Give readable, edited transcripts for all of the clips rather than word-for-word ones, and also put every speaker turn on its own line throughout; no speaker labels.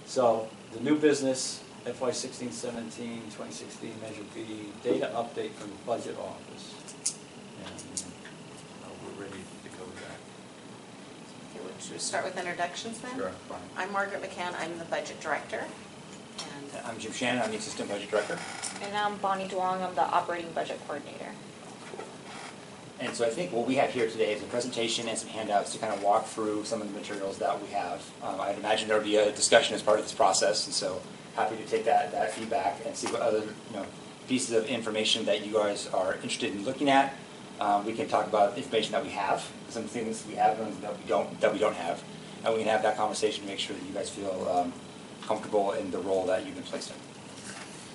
So the new business, FY16, 17, 2016 Measure B, data update from the budget office. And we're ready to go with that.
Okay, should we start with introductions then?
Sure, fine.
I'm Margaret McCann. I'm the budget director.
And I'm Jim Shannon. I'm the assistant budget director.
And I'm Bonnie Duong. I'm the operating budget coordinator.
And so I think what we have here today is a presentation and some handouts to kind of walk through some of the materials that we have. I'd imagine there will be a discussion as part of this process, and so happy to take that feedback and see what other pieces of information that you guys are interested in looking at. We can talk about information that we have, some things we have and that we don't have, and we can have that conversation to make sure that you guys feel comfortable in the role that you've been placed in.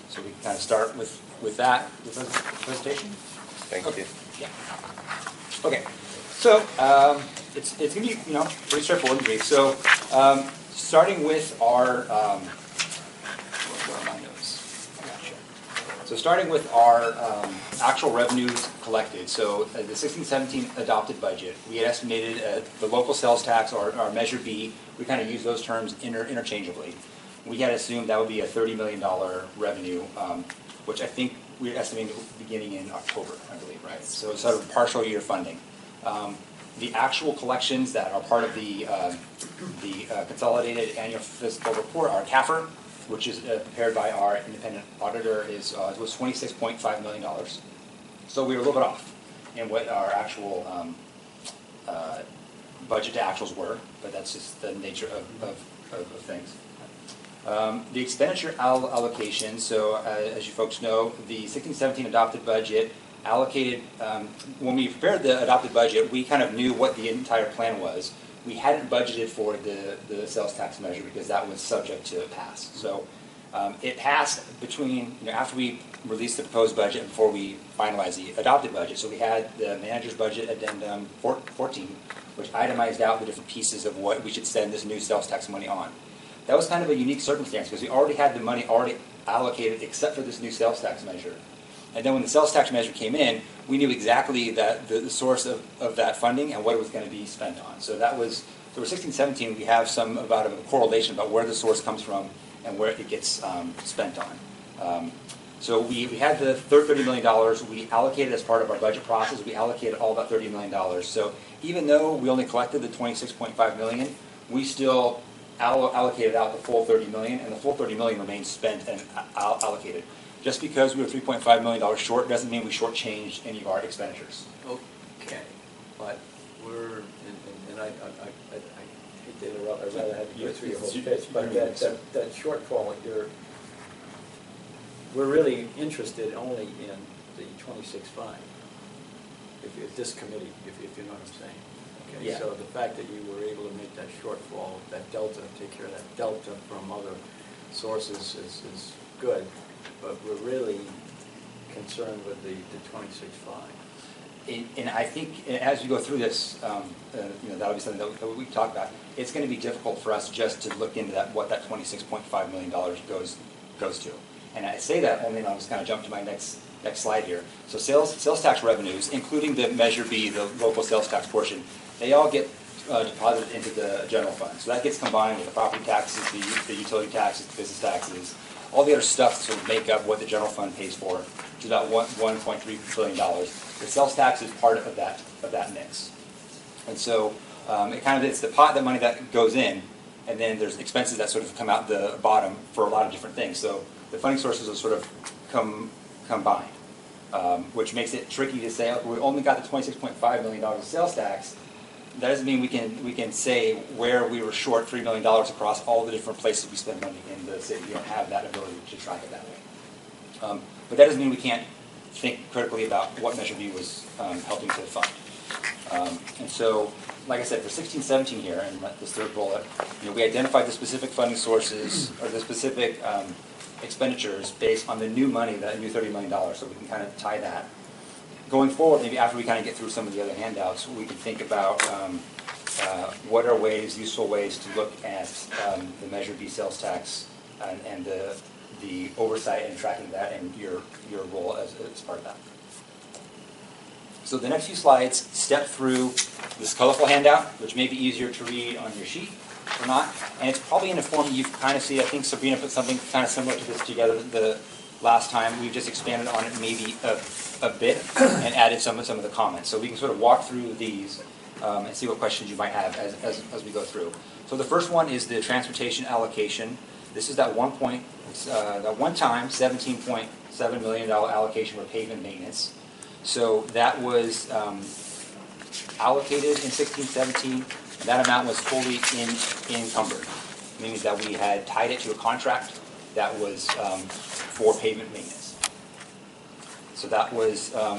So we can kind of start with that, the presentation.
Thank you.
Yeah. Okay. So it's going to be pretty straightforward and brief. So starting with our where are my notes? Gotcha. So starting with our actual revenues collected. So the 16-17 adopted budget, we had estimated the local sales tax or our Measure B. We kind of use those terms interchangeably. We had assumed that would be a $30 million revenue, which I think we're estimating beginning in October, I believe, right? So it's sort of partial year funding. The actual collections that are part of the consolidated annual fiscal report, our CAFR, which is prepared by our independent auditor, was $26.5 million. So we were a little bit off in what our actual budget to actuals were, but that's just the nature of things. The expenditure allocation, so as you folks know, the 16-17 adopted budget allocated, when we prepared the adopted budget, we kind of knew what the entire plan was. We hadn't budgeted for the sales tax measure because that was subject to pass. So it passed between, after we released the proposed budget and before we finalized the adopted budget. So we had the manager's budget addendum 14, which itemized out the different pieces of what we should spend this new sales tax money on. That was kind of a unique circumstance because we already had the money already allocated except for this new sales tax measure. And then when the sales tax measure came in, we knew exactly that the source of that funding and what it was going to be spent on. So that was, so for 16-17, we have about a correlation about where the source comes from and where it gets spent on. So we had the $30 million. We allocated as part of our budget process. We allocated all that $30 million. So even though we only collected the $26.5 million, we still allocated out the full $30 million, and the full $30 million remains spent and allocated. Just because we were $3.5 million short doesn't mean we shortchanged any of our expenditures.
Okay, but we're, and I hate to interrupt, I'd rather have you go through your whole pitch, but that shortfall, we're really interested only in the 26.5, if this committee, if you know what I'm saying. Okay,
yeah.
So the fact that you were able to make that shortfall, that delta, take care of that delta from other sources is good, but we're really concerned with the 26.5.
And I think as you go through this, that'll be something that we talk about. It's going to be difficult for us just to look into what that $26.5 million goes to. And I say that only, and I'll just kind of jump to my next slide here. So sales tax revenues, including the Measure B, the local sales tax portion, they all get deposited into the general fund. So that gets combined with the property taxes, the utility taxes, the business taxes, all the other stuff to sort of make up what the general fund pays for, which is about $1.3 billion. The sales tax is part of that mix. And so it's the pot, the money that goes in, and then there's expenses that sort of come out the bottom for a lot of different things. So the funding sources are sort of combined, which makes it tricky to say, we only got the $26.5 million of sales tax. That doesn't mean we can say where we were short $3 million across all the different places we spend money in the city. We don't have that ability to track it that way. But that doesn't mean we can't think critically about what Measure B was helping to fund. And so, like I said, for 16-17 here, and this third bullet, we identified the specific funding sources or the specific expenditures based on the new money, that new $30 million, so we can kind of tie that. Going forward, maybe after we kind of get through some of the other handouts, we can think about what are useful ways to look at the Measure B sales tax and the oversight and tracking that and your role as part of that. So the next few slides step through this colorful handout, which may be easier to read on your sheet. or not. And it's probably in a form you kind of see, I think Sabrina put something kind of similar to this together the last time. We've just expanded on it maybe a bit and added some of the comments. So we can sort of walk through these and see what questions you might have as we go through. So the first one is the transportation allocation. This is that one-time $17.7 million allocation for pavement maintenance. So that was allocated in 16-17. That amount was fully encumbered, meaning that we had tied it to a contract that was for pavement maintenance. So that was so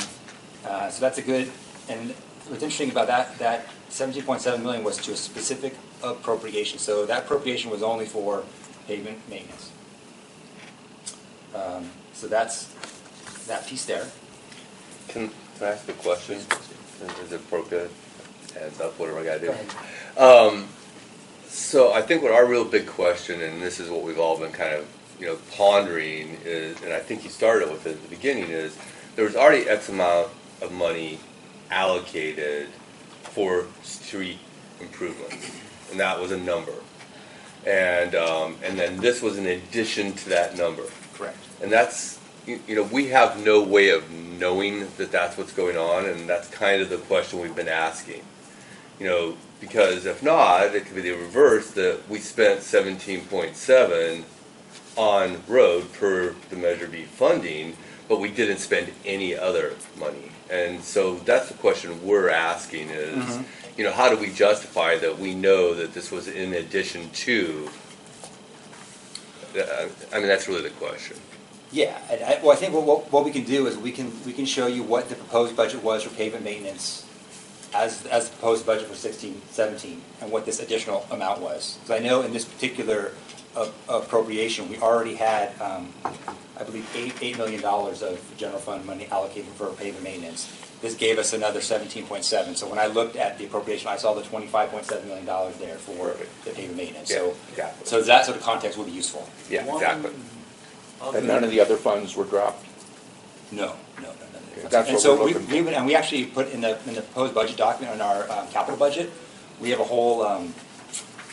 that's a good. And what's interesting about that 17.7 million was to a specific appropriation. So that appropriation was only for pavement maintenance. So that's that piece there.
Can I ask a question? Is it appropriate? Hands up, whatever I gotta
Go
do.
ahead.
So I think what our real big question, and this is what we've all been kind of, pondering is, and I think you started with it at the beginning, is there was already X amount of money allocated for street improvements, and that was a number. And then this was in addition to that number.
Correct.
And that's, we have no way of knowing that that's what's going on, and that's kind of the question we've been asking. Because if not, it could be the reverse, that we spent 17.7 on road per the Measure B funding, but we didn't spend any other money. And so that's the question we're asking is, how do we justify that we know that this was in addition to? That's really the question.
Yeah, I think what we can do is we can show you what the proposed budget was for pavement maintenance as the proposed budget for 16-17 and what this additional amount was. Because I know in this particular appropriation we already had, I believe, $8 million of general fund money allocated for pavement maintenance. This gave us another 17.7. So when I looked at the appropriation, I saw the $25.7 million there for the pavement maintenance.
Yeah,
So,
exactly.
so that sort of context would be useful.
Yeah, exactly.
And none of the other funds were dropped?
No.
Okay, that's
And
what
so
we're looking for.
and we actually put in the proposed budget document in our capital budget, we have a whole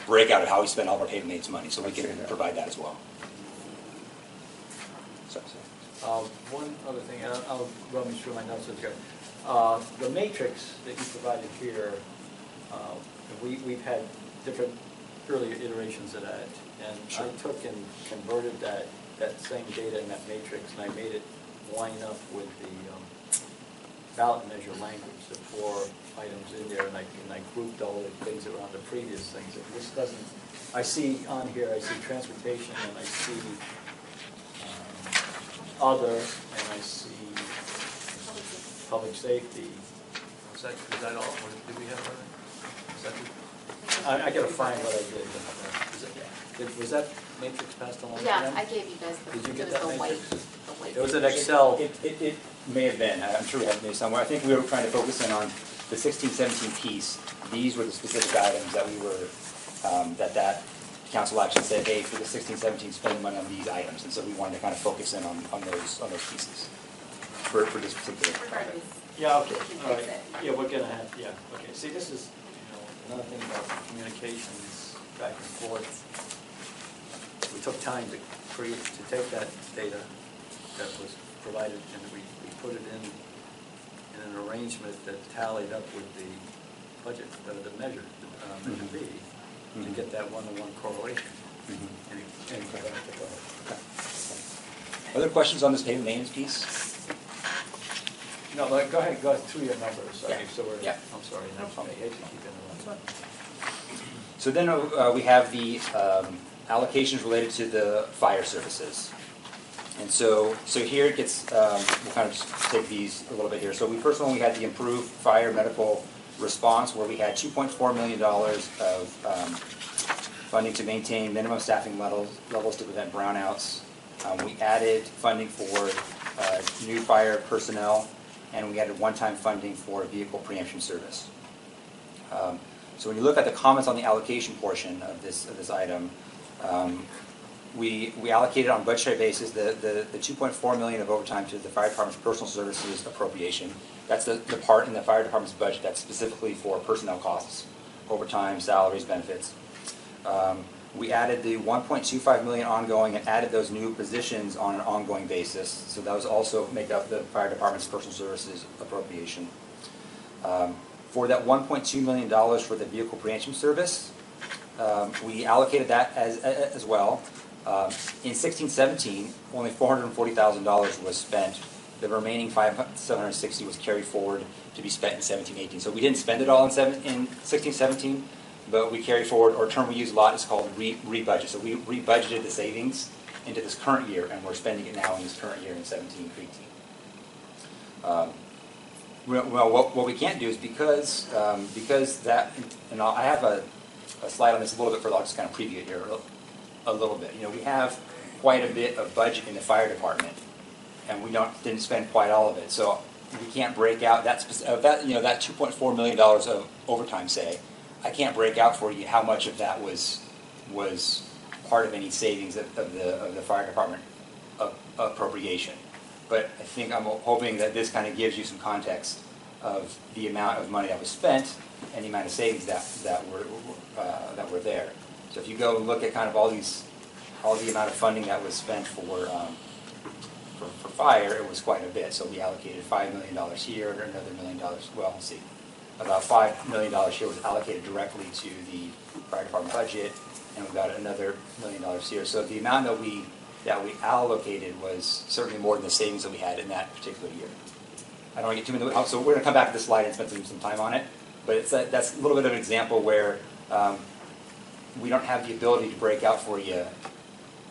breakout of how we spend all of our pavement maintenance money, so we can
Okay, yeah.
provide that as well. So.
One other thing, and I'll run through my notes with you. The matrix that you provided here, we've had different earlier iterations of that, and
Sure.
I took and converted that same data in that matrix, and I made it line up with the ballot measure language, the 4 items in there, and I grouped all the things that were on the previous things. And this doesn't, I see on here, I see transportation, and I see other, and I see public safety.
Is that all? What did we have on it? Is that the-
I gotta find what I did.
is it-
Was that matrix passed along? to
Yeah,
them?
I gave you guys
Did you
it
get
was
that
the white,
matrix?
the white.
It was an Excel.
It may have been, I'm sure we have it maybe somewhere. I think we were trying to focus in on the 16-17 piece. These were the specific items that we were, that council action said, hey, for the 16-17, spend money on these items. And so we wanted to kind of focus in on those pieces for this particular.
Regardless.
Yeah, okay,
You can
all right.
fix it.
Yeah, we're gonna have, yeah, okay. See, this is, another thing about communications back and forth. We took time to take that data that was provided, and we put it in an arrangement that tallied up with the budget, the measure, measure B, to get that one-to-one correlation. And go back to
Okay. Other questions on this pavement maintenance piece?
No, go ahead, go through your numbers.
Yeah.
So we're,
Yeah.
I'm sorry, I hate to keep interrupting.
So then we have the allocations related to the fire services. And so here it gets, we'll kind of just take these a little bit here. So first one, we had the improved fire medical response, where we had $2.4 million of funding to maintain minimum staffing levels to prevent brownouts. We added funding for new fire personnel, and we added one-time funding for vehicle preemption service. So when you look at the comments on the allocation portion of this item, we allocated on budgetary basis the $2.4 million of overtime to the fire department's personal services appropriation. That's the part in the fire department's budget that's specifically for personnel costs, overtime, salaries, benefits. We added the 1.25 million ongoing and added those new positions on an ongoing basis. So that was also make up the fire department's personal services appropriation. For that $1.2 million for the vehicle preemption service, we allocated that as well. In 16-17, only $440,000 was spent. The remaining $760 was carried forward to be spent in 17-18. So we didn't spend it all in 16-17, but we carried forward, or a term we use a lot is called re-budget. So we re-budgeted the savings into this current year, and we're spending it now in this current year in 17-18. Well, what we can't do is because that, and I have a slide on this a little bit further. I'll just kind of preview it here a little bit. You know, we have quite a bit of budget in the fire department, and we didn't spend quite all of it. So we can't break out that that $2.4 million of overtime. Say, I can't break out for you how much of that was part of any savings of the fire department appropriation. But I think I'm hoping that this kind of gives you some context of the amount of money that was spent and the amount of savings that were there. So if you go and look at kind of all the amount of funding that was spent for fire, it was quite a bit. So we allocated $5 million here, another $1 million. Well, let's see, about $5 million here was allocated directly to the fire department budget, and we got another $1 million here. So the amount that we allocated was certainly more than the savings that we had in that particular year. I don't want to get too into it. So we're going to come back to this slide and spend some time on it. But that's a little bit of an example where we don't have the ability to break out for you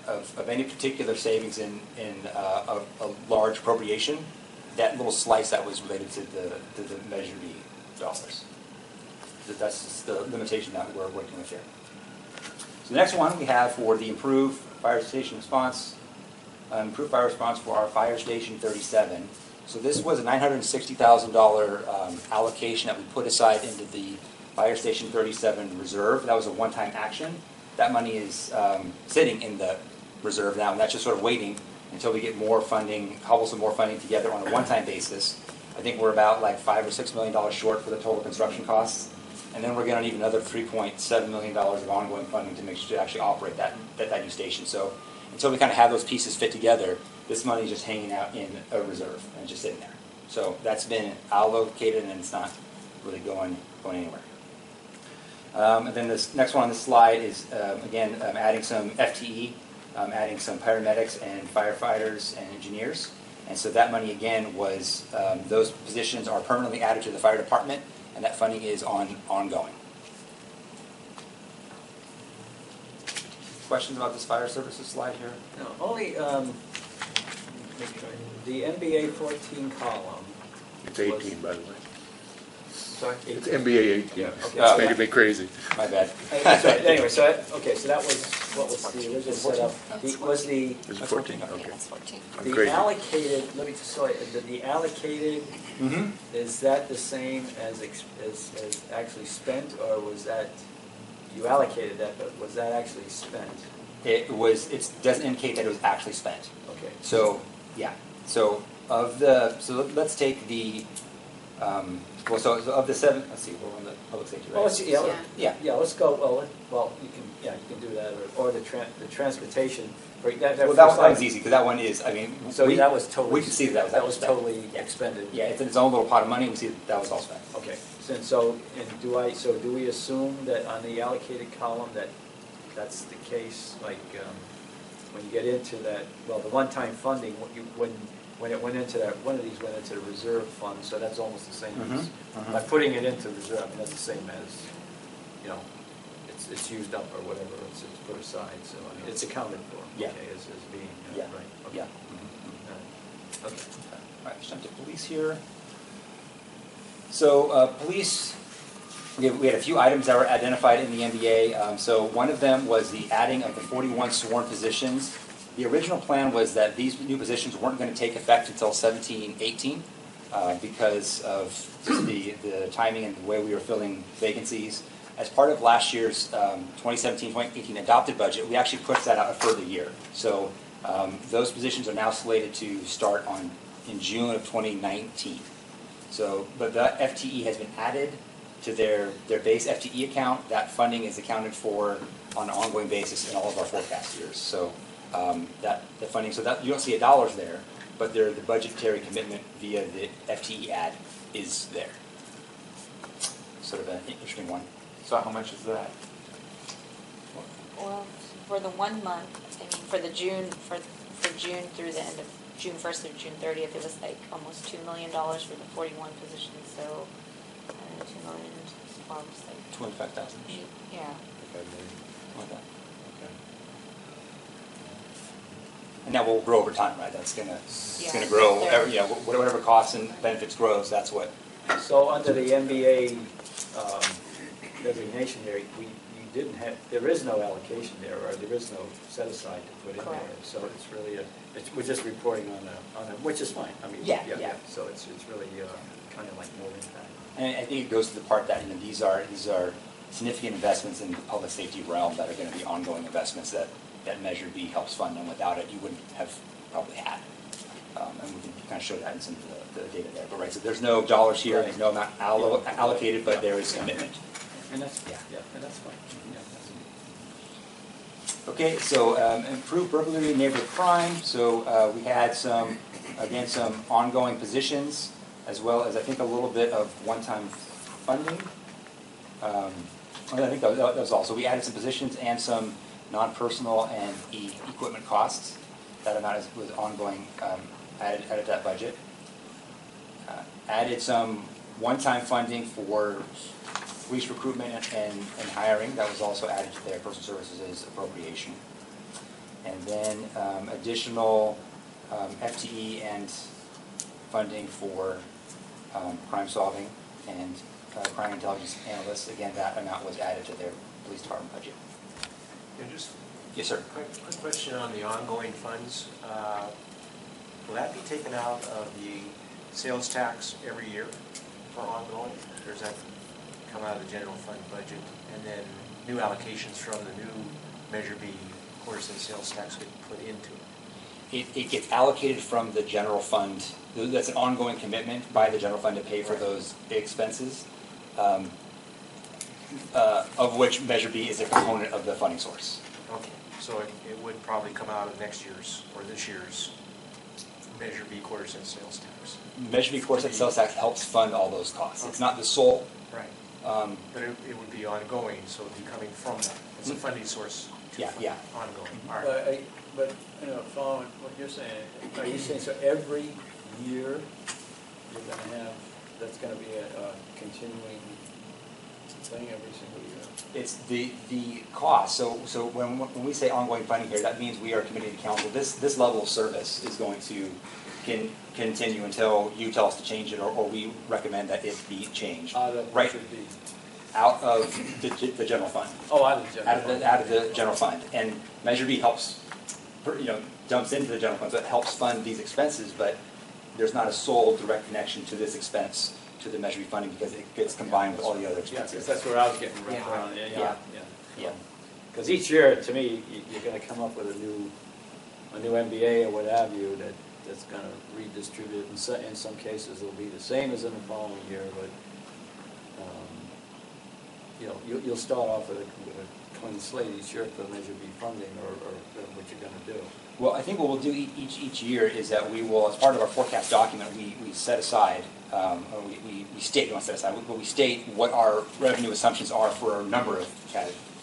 of any particular savings in a large appropriation, that little slice that was related to the Measure B dollars. That's just the limitation that we're working with here. So the next one we have for the improved fire station response, improved fire response for our fire station 37. So this was a $960,000 allocation that we put aside into the fire station 37 reserve. That was a one-time action. That money is sitting in the reserve now, and that's just sort of waiting until we get more funding, cobble some more funding together on a one-time basis. I think we're about like $5 or $6 million short for the total construction costs. And then we're going to need another $3.7 million of ongoing funding to make sure to actually operate that new station. So until we kind of have those pieces fit together, this money is just hanging out in a reserve and just sitting there. So that's been allocated and it's not really going anywhere. And then this next one on this slide is, again, adding some FTE, adding some paramedics and firefighters and engineers. And so that money, again, was, those positions are permanently added to the fire department, and that funding is ongoing. Questions about this fire services slide here?
No, only, the NBA 14 column.
It's 18, by the way.
Sorry?
It's NBA 18.
Yeah, okay.
It's making me crazy.
My bad.
Anyway, so that was, what was the original setup? Was the
Is it 14?
Yeah,
Okay.
that's 14.
I'm
the
crazy.
allocated, let me just, so the allocated, is that the same as actually spent, or was that, you allocated that, but was that actually spent?
It doesn't indicate that it was actually spent.
Okay.
So, yeah. So let's take the, so of the seven, let's see, we're on the public safety,
Well,
right?
yeah, let's go, well, you can do that, or the transportation. That
Well, that was easy, because that one is, I mean,
So that was totally.
we can see that was spent.
totally expended.
Yeah, it's in its own little pot of money, we see that was all spent.
Okay, so do we assume that on the allocated column that that's the case, like, when you get into that, well, the one-time funding, when it went into that, one of these went into the reserve fund, so that's almost the same as, by putting it into reserve, I mean, that's the same as, you know, it's used up or whatever, it's put aside, so, I mean, it's accounted for,
Yeah.
okay, as being,
Yeah.
right, okay.
Yeah.
Okay.
All right, jump to police here. So police, we had a few items that were identified in the MBA. So one of them was the adding of the 41 sworn positions. The original plan was that these new positions weren't going to take effect until 17-18 because of just the timing and the way we were filling vacancies. As part of last year's 2017-2018 adopted budget, we actually pushed that out a further year. So those positions are now slated to start in June of 2019. So, but the FTE has been added to their base FTE account. That funding is accounted for on an ongoing basis in all of our forecast years. So the funding, so that you don't see a dollars there, but the budgetary commitment via the FTE add is there. Sort of an interesting one.
So how much is that?
Well, for the 1 month, I mean, for June through the end of June 1st through June 30th, it was like almost $2 million for the 41 positions. So 2 million, well, it's like
25,000.
yeah.
Like that. And that will grow over time, right? That's it's
Yeah.
gonna grow.
There-
Whatever costs and benefits grows, that's what.
So under the MBA designation there, you didn't have, there is no allocation there, or there is no set aside to put in there.
Correct.
So it's really we're just reporting on a, which is fine. I mean,
Yeah.
So it's really kind of like no impact.
And I think it goes to the part that these are significant investments in the public safety realm that are going to be ongoing investments that Measure B helps fund, and without it, you wouldn't have probably had. And we can kind of show that in some of the data there. But right, so there's no dollars here, there's no amount allocated, but there is commitment.
And that's,
Yeah.
and that's fine. Yeah,
Okay, so improved burglary and neighborhood crime. So we had some ongoing positions, as well as I think a little bit of one-time funding. I think that was all. So we added some positions and some non-personal and equipment costs. That amount was ongoing, added to that budget. Added some one-time funding for police recruitment and hiring. That was also added to their personal services appropriation. And then additional FTE and funding for crime solving and crime intelligence analysts. Again, that amount was added to their police department budget.
And just
Yes, sir.
quick question on the ongoing funds. Will that be taken out of the sales tax every year for ongoing? Or does that come out of the general fund budget? And then new allocations from the new Measure B quarter cent sales tax get put into it?
It gets allocated from the general fund. That's an ongoing commitment by the general fund to pay for those big expenses, of which Measure B is a component of the funding source.
Okay, so it would probably come out of next year's or this year's Measure B quarter cent sales tax.
Measure B quarter cent sales tax helps fund all those costs. It's not the sole.
Right. But it would be ongoing, so it would be coming from that. It's a funding source to
Yeah,
fund
yeah.
ongoing. All right.
But, following what you're saying, are you saying so every year you're gonna have, that's gonna be a continuing thing every single year?
It's the cost. So when we say ongoing funding here, that means we are committing to council. This level of service is going to continue until you tell us to change it, or we recommend that it be changed.
Out of,
Right.
should be,
Out of the general fund.
oh, out of the general fund.
Out of the general fund. And Measure B helps, dumps into the general fund, so it helps fund these expenses, but there's not a sole direct connection to this expense to the Measure B funding because it gets combined with all the other
Yeah, 'cause
expenses.
that's where I was getting wrapped
Yeah.
around,
Yeah.
Because each year, to me, you're gonna come up with a new MBA or what have you that's gonna redistribute. In some cases, it'll be the same as in the following year, but, you'll start off with a clean slate each year for Measure B funding or what you're gonna do.
Well, I think what we'll do each year is that we will, as part of our forecast document, we set aside, or we state, don't set aside, but we state what our revenue assumptions are for a number of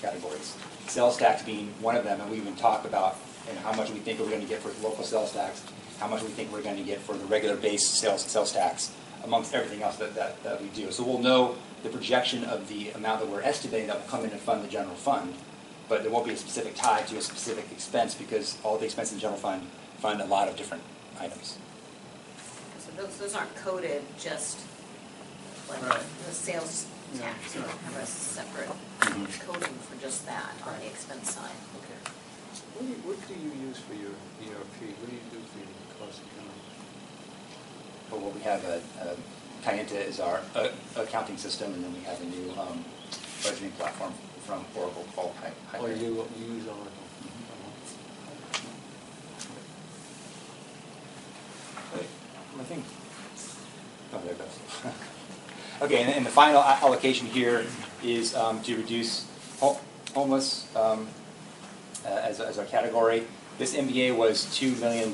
categories. Sales tax being one of them, and we even talk about how much we think we're going to get for local sales tax, how much we think we're going to get for the regular base sales tax, amongst everything else that we do. So we'll know the projection of the amount that we're estimating that will come in and fund the general fund, but there won't be a specific tie to a specific expense because all the expenses in the general fund a lot of different items.
So those aren't coded just like
Right.
the sales
Yeah.
tax. You don't have a separate coding for just that on the expense side.
Okay. What do you use for your ERP? What do you do for your cost accounting?
But what we have Kayenta is our accounting system, and then we have a new budgeting platform from Oracle called
Oh, you use Oracle?
I think. Oh, there it goes. Okay, and the final allocation here is to reduce homeless as a category. This MBA was $2 million.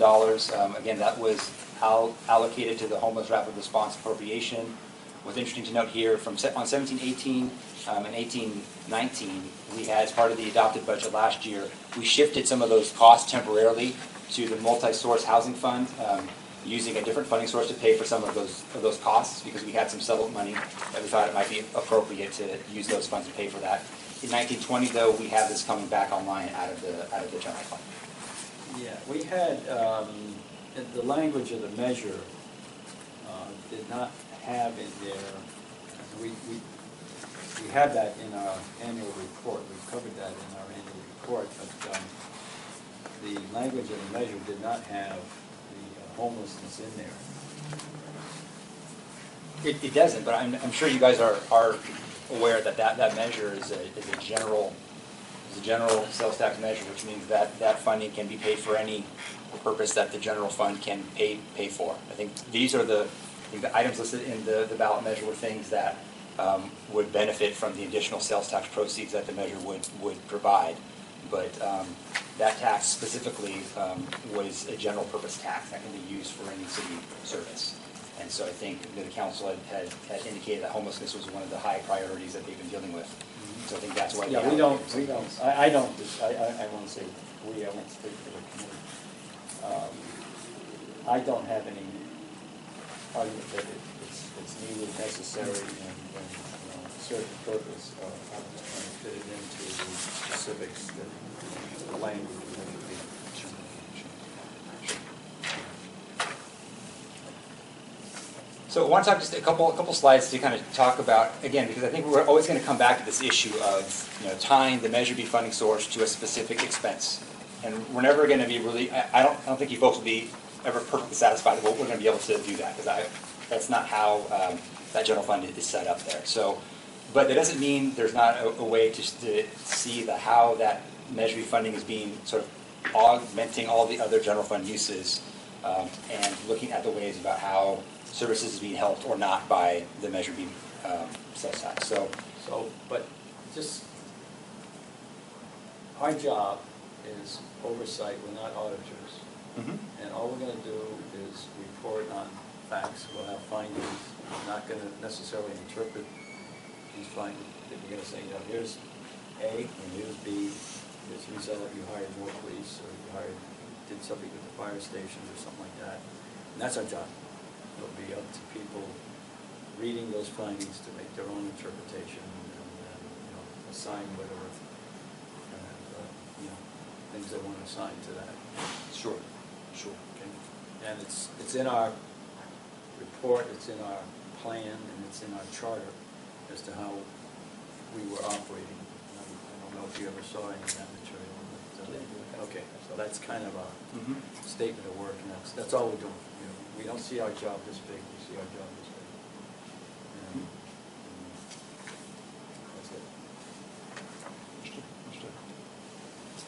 Again, that was allocated to the homeless rapid response appropriation. What's interesting to note here, on 17-18 and 18-19, we had, as part of the adopted budget last year, we shifted some of those costs temporarily to the multi-source housing fund, using a different funding source to pay for some of those costs, because we had some settled money that we thought it might be appropriate to use those funds to pay for that. In 19-20, though, we have this coming back online out of the general fund.
Yeah, we had, the language of the measure did not have in there, we had that in our annual report, we covered that in our annual report, but the language of the measure did not have the homelessness in there.
It doesn't, but I'm sure you guys are aware that measure is a general sales tax measure, which means that funding can be paid for any purpose that the general fund can pay for. I think these are the items listed in the ballot measure were things that would benefit from the additional sales tax proceeds that the measure would provide. But that tax specifically was a general purpose tax that can be used for any city service. And so I think the council had indicated that homelessness was one of the high priorities that they've been dealing with. So I think that's why.
Yeah, I won't say we, I won't speak for the committee. I don't have any argument that it's needed, necessary, and serve the purpose of fit it into the specifics that the language would be.
So I want to talk just a couple slides to kind of talk about, again, because I think we're always going to come back to this issue of tying the Measure B funding source to a specific expense. And we're never going to be really, I don't think you folks will be ever perfectly satisfied with what we're going to be able to do that, because that's not how that general fund is set up there. So, but that doesn't mean there's not a way to see how that Measure B funding is being sort of augmenting all the other general fund uses, and looking at the ways about how services is being helped or not by the Measure B sales tax. So,
but just, our job is oversight, we're not auditors. And all we're going to do is report on facts. We'll have findings. We're not going to necessarily interpret these findings. We're going to say, here's A and here's B. Here's the result. You hired more police, or you did something with the fire stations or something like that. And that's our job. It'll be up to people reading those findings to make their own interpretation and assign whatever things they want to assign to that.
Sure.
Okay. And it's in our report, it's in our plan, and it's in our charter as to how we were operating. I don't know if you ever saw any of that material. But, okay, so that's kind of a statement of work, and that's all we're doing. We don't see our job this big, we see our job this big. And that's it.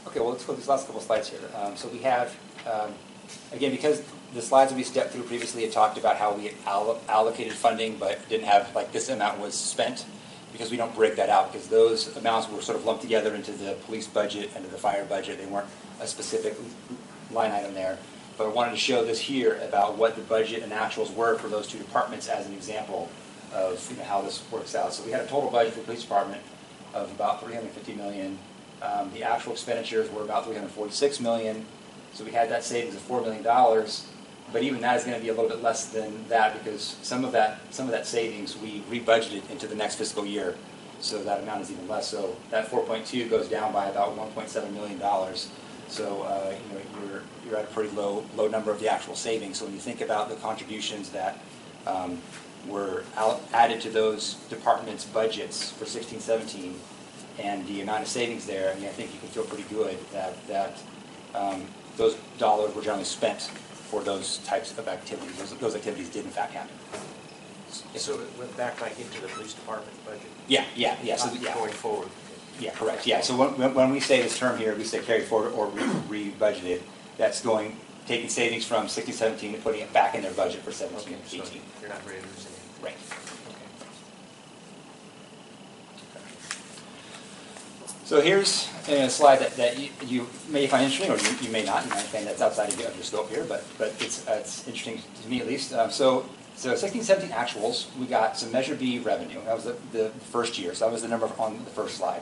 Okay, well, let's go to these last couple slides here. So we have, again, because the slides that we stepped through previously had talked about how we had allocated funding, but didn't have, this amount was spent, because we don't break that out, because those amounts were sort of lumped together into the police budget and the fire budget. They weren't a specific line item there. But I wanted to show this here about what the budget and actuals were for those two departments as an example of how this works out. So we had a total budget for the police department of about $350 million. The actual expenditures were about $346 million. So we had that savings of $4 million. But even that is going to be a little bit less than that, because some of that savings we rebudgeted into the next fiscal year. So that amount is even less. So that 4.2 goes down by about $1.7 million. So you're at a pretty low number of the actual savings. So when you think about the contributions that were added to those departments' budgets for 16-17 and the amount of savings there, I think you can feel pretty good that those dollars were generally spent for those types of activities. Those activities did in fact happen.
So it went back into the police department budget?
Yeah. So,
going forward?
Yeah, correct. Yeah, so when we say this term here, we say carry forward or re-budgeted, that's taking savings from 16-17 and putting it back in their budget for 17-18.
So you're not ready to lose any?
Right.
Okay.
So here's a slide that you may find interesting, or you may not. You might find that's outside of your scope here, but it's interesting to me at least. So 16-17 actuals, we got some Measure B revenue. That was the first year, so that was the number on the first slide.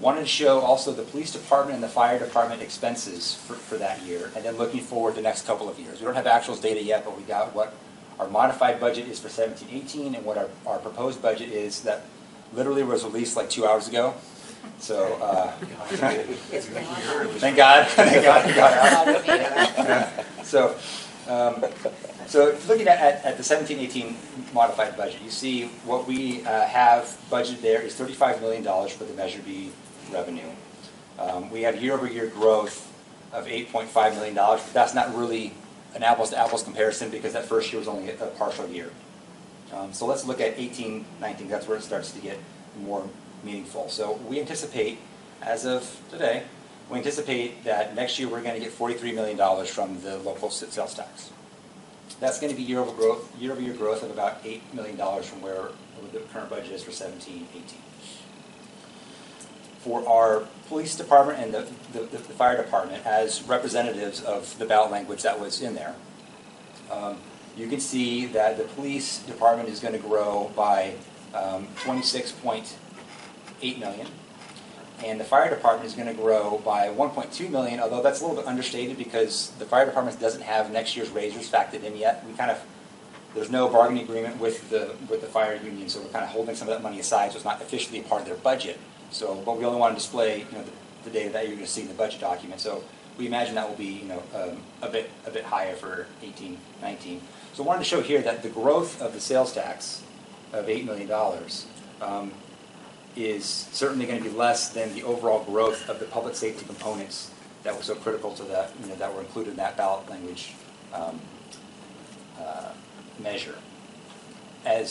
Wanted to show also the police department and the fire department expenses for that year, and then looking forward the next couple of years. We don't have actuals data yet, but we got what our modified budget is for 17-18 and what our proposed budget is that literally was released like 2 hours ago. So, thank God, thank God we got out. So looking at the 17-18 modified budget, you see what we have budgeted there is $35 million for the Measure B revenue. We have year-over-year growth of $8.5 million, but that's not really an apples-to-apples comparison because that first year was only a partial year. So let's look at 18-19. That's where it starts to get more meaningful. So we anticipate, as of today, we anticipate that next year we're going to get $43 million from the local sales tax. That's going to be year-over-year growth of about $8 million from where the current budget is for 17-18. For our police department and the fire department, as representatives of the ballot language that was in there, you can see that the police department is going to grow by 26.8 million, and the fire department is going to grow by 1.2 million, although that's a little bit understated because the fire department doesn't have next year's raises factored in yet. There's no bargaining agreement with the fire union, so we're kind of holding some of that money aside, so it's not officially a part of their budget. So, but we only want to display, the data that you're going to see in the budget document. So we imagine that will be, a bit higher for 18-19. So I wanted to show here that the growth of the sales tax of $8 million is certainly going to be less than the overall growth of the public safety components that were so critical to that, that were included in that ballot language measure. And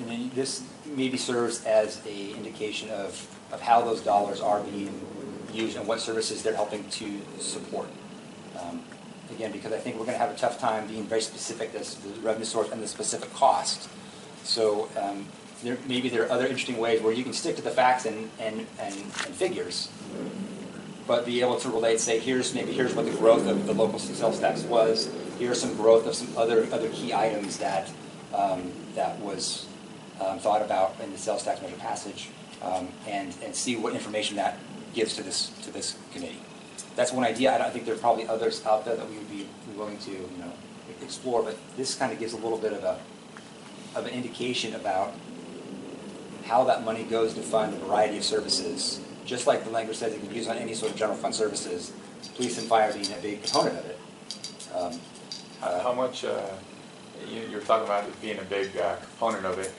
then this maybe serves as an indication of how those dollars are being used and what services they're helping to support. Again, because I think we're going to have a tough time being very specific as to the revenue source and the specific cost. So maybe there are other interesting ways where you can stick to the facts and figures, but be able to relate, say, here's what the growth of the local sales tax was. Here's some growth of some other key items that was thought about in the sales tax measure passage, and see what information that gives to this committee. That's one idea. I think there are probably others out there that we would be willing to explore, but this kind of gives a little bit of an indication about how that money goes to fund a variety of services. Just like the language says it can be used on any sort of general fund services, police and fire being a big component of it.
How much, you're talking about it being a big component of it,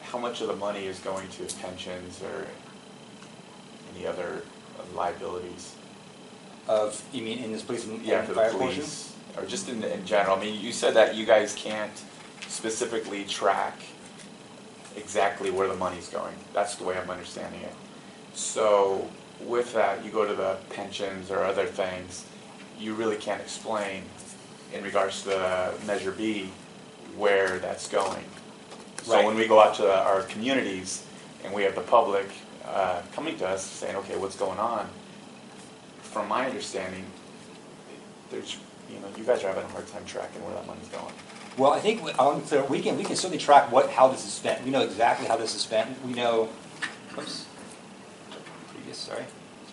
how much of the money is going to pensions or any other liabilities?
You mean in this police and
for
fire
the
portion?
police, or just in general? I mean, you said that you guys can't specifically track exactly where the money's going. That's the way I'm understanding it. So with that, you go to the pensions or other things, you really can't explain in regards to the Measure B where that's going. So
Right.
when we go out to our communities and we have the public coming to us saying, okay, what's going on? From my understanding, there's, you guys are having a hard time tracking where that money's going.
Well, I think I want to be clear. We can certainly track how this is spent. We know exactly how this is spent. We know. Oops. Previous. Sorry.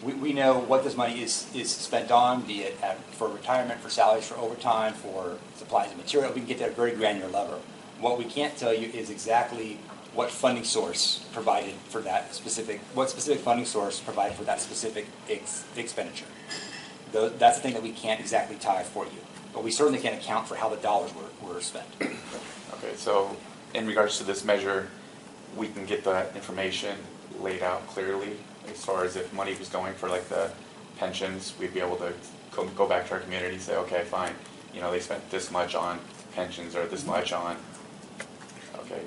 We know what this money is spent on, be it for retirement, for salaries, for overtime, for supplies and material. We can get that at a very granular level. What we can't tell you is exactly what funding source provided for that specific. What specific funding source provided for that specific expenditure. That's the thing that we can't exactly tie for you. But we certainly can account for how the dollars were spent.
Okay, so in regards to this measure, we can get that information laid out clearly as far as if money was going for like the pensions, we'd be able to go back to our community and say, okay, fine, they spent this much on pensions or this much on, okay,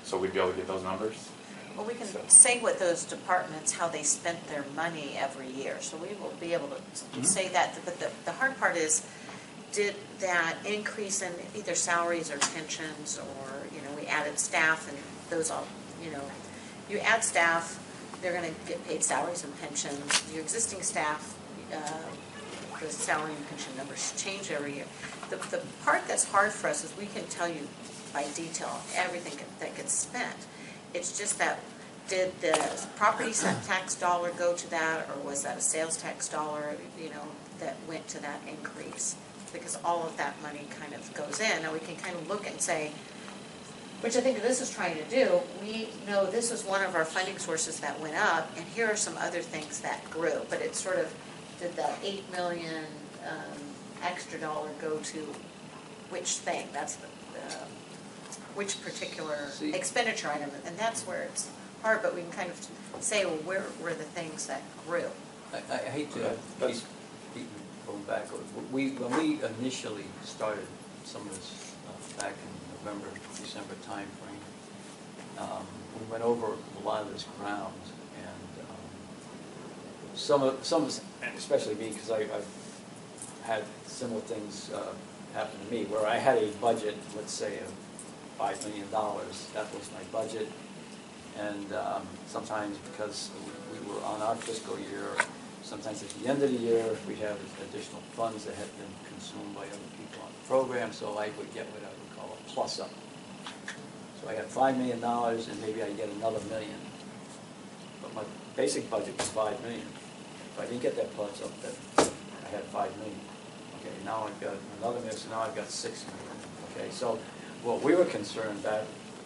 so we'd be able to get those numbers?
Well, we can say what those departments, how they spent their money every year, so we will be able to say that. But the hard part is, did that increase in either salaries or pensions, or we added staff and those all, you add staff, they're gonna get paid salaries and pensions. Your existing staff, the salary and pension numbers change every year. The part that's hard for us is we can tell you by detail everything that gets spent. It's just that, did the property tax dollar go to that, or was that a sales tax dollar, that went to that increase? Because all of that money kind of goes in. Now we can kind of look and say, which I think this is trying to do, we know this was one of our funding sources that went up, and here are some other things that grew. But it's sort of, did that $8 million extra dollar go to which thing? That's which particular expenditure item, and that's where it's hard, but we can kind of say, well, where were the things that grew?
I hate to keep going back. When we initially started some of this back in November, December timeframe, we went over a lot of this ground, and some of us, and especially me, because I've had similar things happen to me, where I had a budget, let's say, of $5 million. That was my budget. And sometimes, because we were on our fiscal year, sometimes at the end of the year, we have additional funds that had been consumed by other people on the program, so I would get what I would call a plus up. So I had $5 million, and maybe I get another $1 million. But my basic budget was $5 million. If I didn't get that plus up, then I had $5 million. Okay, now I've got another $1 million, so now I've got $6 million. Okay, so what we were concerned back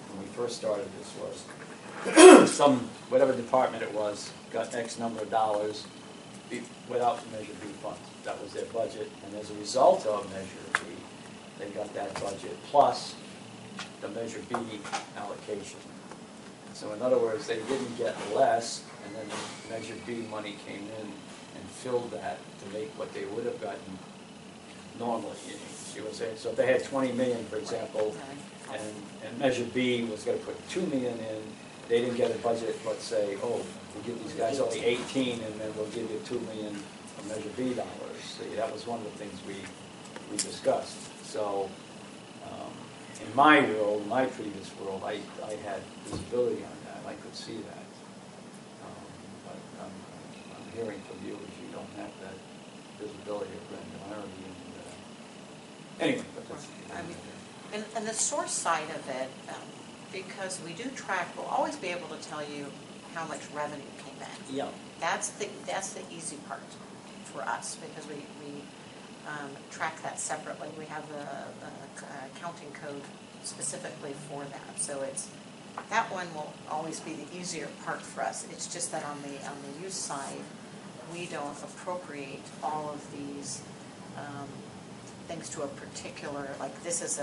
when we first started this was whatever department it was got X number of dollars without Measure B funds. That was their budget, and as a result of Measure B, they got that budget plus the Measure B allocation. So in other words, they didn't get less, and then the Measure B money came in and filled that to make what they would have gotten normally. You see what I'm saying? So if they had $20 million, for example, and Measure B was going to put $2 million in, they didn't get a budget, let's say, oh, we'll give these guys only 18, and then we'll give you $2 million of Measure B dollars. See, that was one of the things we discussed. So in my world, my previous world, I had visibility on that. I could see that. But I'm hearing from you is you don't have that visibility or granularity. Anyway, but that's...
And the source side of it, because we do track, we'll always be able to tell you how much revenue came in.
Yeah.
That's the easy part for us, because we track that separately. We have the accounting code specifically for that. So that one will always be the easier part for us. It's just that on the use side, we don't appropriate all of these things to a particular, like this is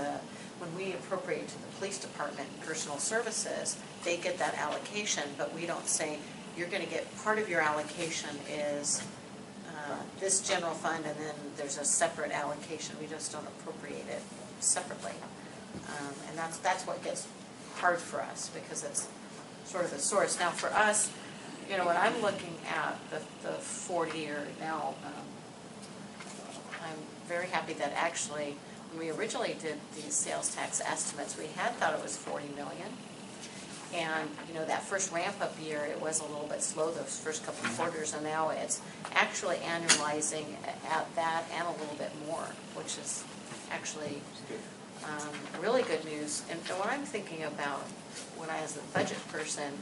when we appropriate to the police department personal services, they get that allocation, but we don't say, you're going to get part of your allocation is this general fund, and then there's a separate allocation. We just don't appropriate it separately. And that's what gets hard for us, because it's sort of the source. Now for us, when I'm looking at the 40-year now, I'm very happy that actually, when we originally did these sales tax estimates, we had thought it was $40 million. And, that first ramp-up year, it was a little bit slow, those first couple of quarters, and now it's actually annualizing at that and a little bit more, which is actually really good news. And what I'm thinking about when I was a budget person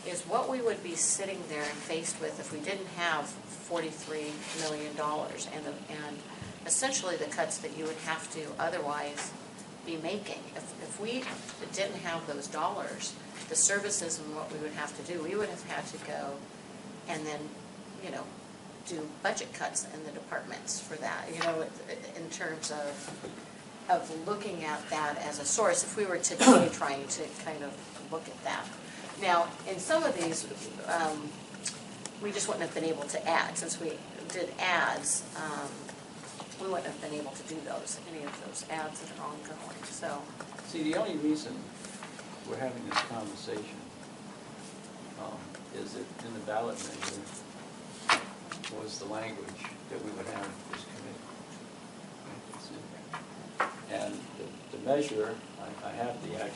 is what we would be sitting there and faced with if we didn't have $43 million and essentially the cuts that you would have to otherwise be making. If we didn't have those dollars, the services and what we would have to do, we would have had to go and then, do budget cuts in the departments for that, in terms of looking at that as a source, if we were today trying to kind of look at that. Now, in some of these, we just wouldn't have been able to add. Since we did ads, we wouldn't have been able to do any of those ads that are ongoing. So,
see, the only reason we're having this conversation is that in the ballot measure was the language that we would have this committee. It's in there. And the measure, I have the measure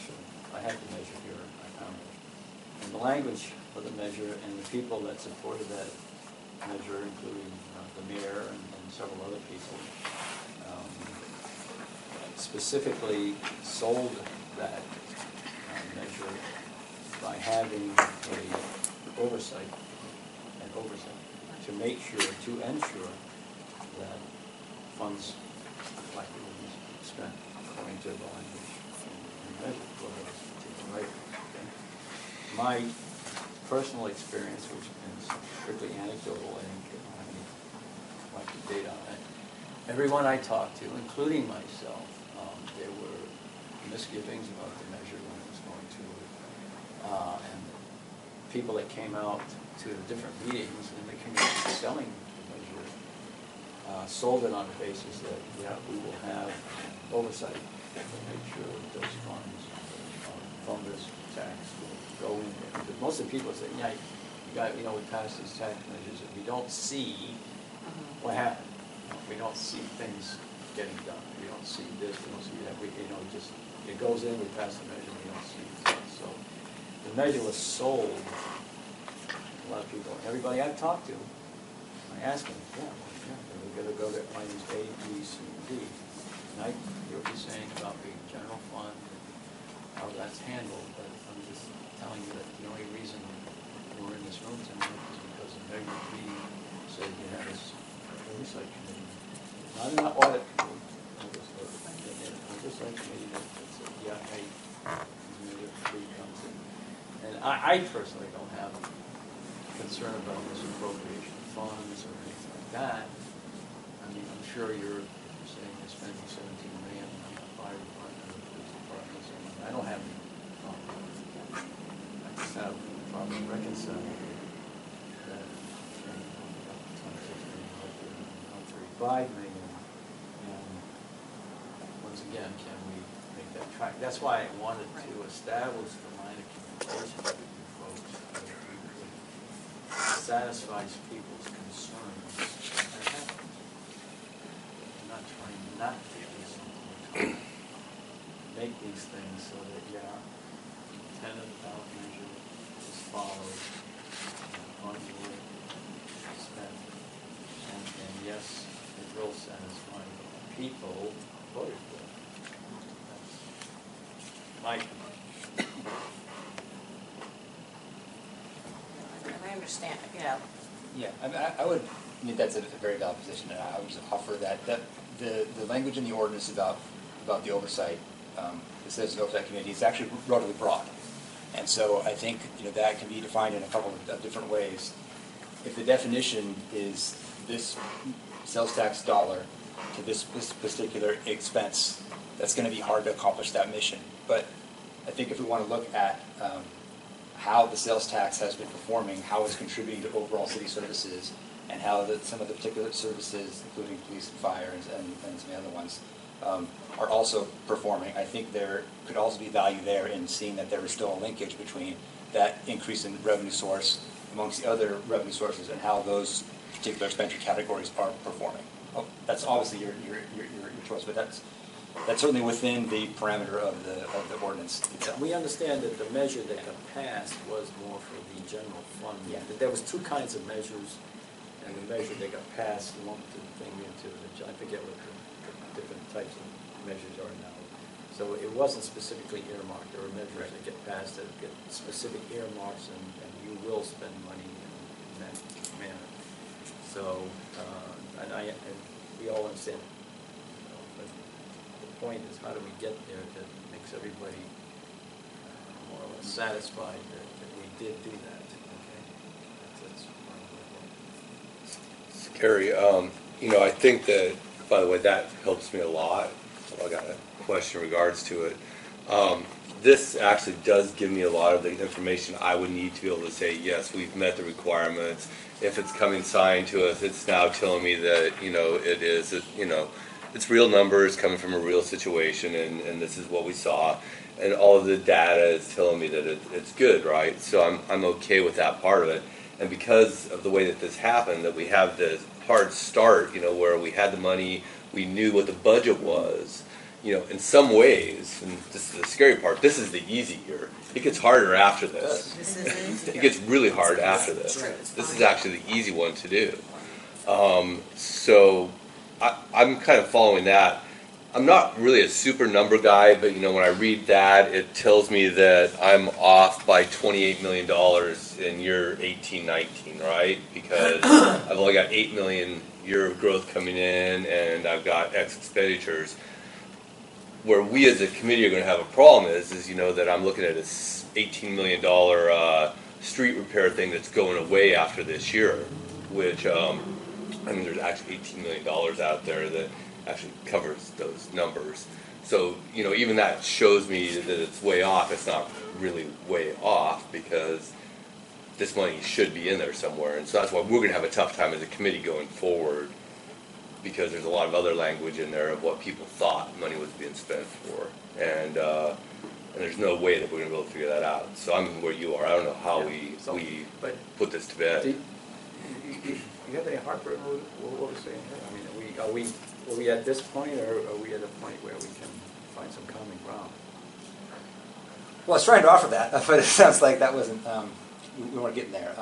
here, I found it. And the language for the measure, and the people that supported that measure, including the mayor and several other people, specifically sold that measure by having a oversight to make sure, to ensure that funds collected will be spent according to the language and measure for those particular items. Okay? My personal experience, which is strictly anecdotal, I don't have any collected data on it, everyone I talked to, including myself, there were misgivings about the measure when it was going to, and people that came out to the different meetings in the community selling the measure sold it on the basis that, yeah, we will have oversight to make sure that those funds from this tax will go in there. Because most of the people say, yeah, we passed these tax measures and we don't see what happened. We don't see things getting done. We don't see this, we don't see that. Just, it goes in, we pass the measure, we don't see it. So the measure was sold. A lot of people, everybody I've talked to, I ask them, we're going to go to items A, B, C, and D. And I hear what you're saying about the general fund, how that's handled, but I'm just telling you that the only reason we're in this room tonight is because the measure B said you have this oversight committee. Not an audit committee, oversight committee that said, yeah, hey, measure B comes in. And I personally don't have concern about misappropriation of funds or anything like that. I mean, I'm sure you're saying you're spending $17 million on the fire department or the police department or something. I don't have any problem with that. I just have a problem reconciling that $26 million, $35 million, and once again, can we make that track? That's why I wanted to establish the line of communication with you folks, so that we could satisfy people's concerns. I'm not trying not to do something. I'm trying to make these things so that, intent of the ballot measure is followed, funds were spent, and yes, it will satisfy the people voted for. That's my
I understand,
Yeah, I would, that's a very valid position, and I would just offer that the language in the ordinance about the oversight, it says the oversight committee, is actually relatively broad. And so I think, that can be defined in a couple of different ways. If the definition is this sales tax dollar to this particular expense, that's going to be hard to accomplish that mission. But I think if we want to look at how the sales tax has been performing, how it's contributing to overall city services, and how some of the particular services, including police and fire and some other ones, are also performing. I think there could also be value there in seeing that there is still a linkage between that increase in revenue source amongst the other revenue sources and how those particular expenditure categories are performing. Oh, that's obviously your choice, but that's certainly within the parameter of the ordinance itself.
We understand that the measure that got passed was more for the general fund.
Yeah.
That there was two kinds of measures, and the measure that got passed lumped the thing into I forget what the different types of measures are now. So it wasn't specifically earmarked. There were measures that get passed that get specific earmarks, and you will spend money in that manner. So, and we all understand. But the point is, how do we get there that makes everybody more or less satisfied that we did do that? Okay, that's
Scary. I think that, by the way, that helps me a lot. So I got a question in regards to it. This actually does give me a lot of the information I would need to be able to say, yes, we've met the requirements. If it's coming signed to us, it's now telling me that, it is, it's real numbers coming from a real situation, and this is what we saw. And all of the data is telling me that it's good, right? So I'm okay with that part of it. And because of the way that this happened, that we have this hard start, where we had the money, we knew what the budget was, you know, in some ways, and this is the scary part, this is the easy year. It gets harder after this.
This is
It gets really hard after this. This is actually the easy one to do. So I'm kind of following that. I'm not really a super number guy, but you know, when I read that, it tells me that I'm off by $28 million in year 18-19, right? Because I've only got 8 million year of growth coming in, and I've got X expenditures. Where we as a committee are going to have a problem is you know that I'm looking at a $18 million street repair thing that's going away after this year, which I mean, there's actually $18 million out there that actually covers those numbers. So, you know, even that shows me that it's way off. It's not really way off because this money should be in there somewhere. And so that's why we're going to have a tough time as a committee going forward, because there's a lot of other language in there of what people thought money was being spent for. And there's no way that we're going to be able to figure that out. So I'm where you are. I don't know how we put this to bed.
Do you have any heartburn with what we're saying here? I mean, are we at this point, or are we at a point where we can find some common ground?
Well, I was trying to offer that, but it sounds like that wasn't, we weren't getting there.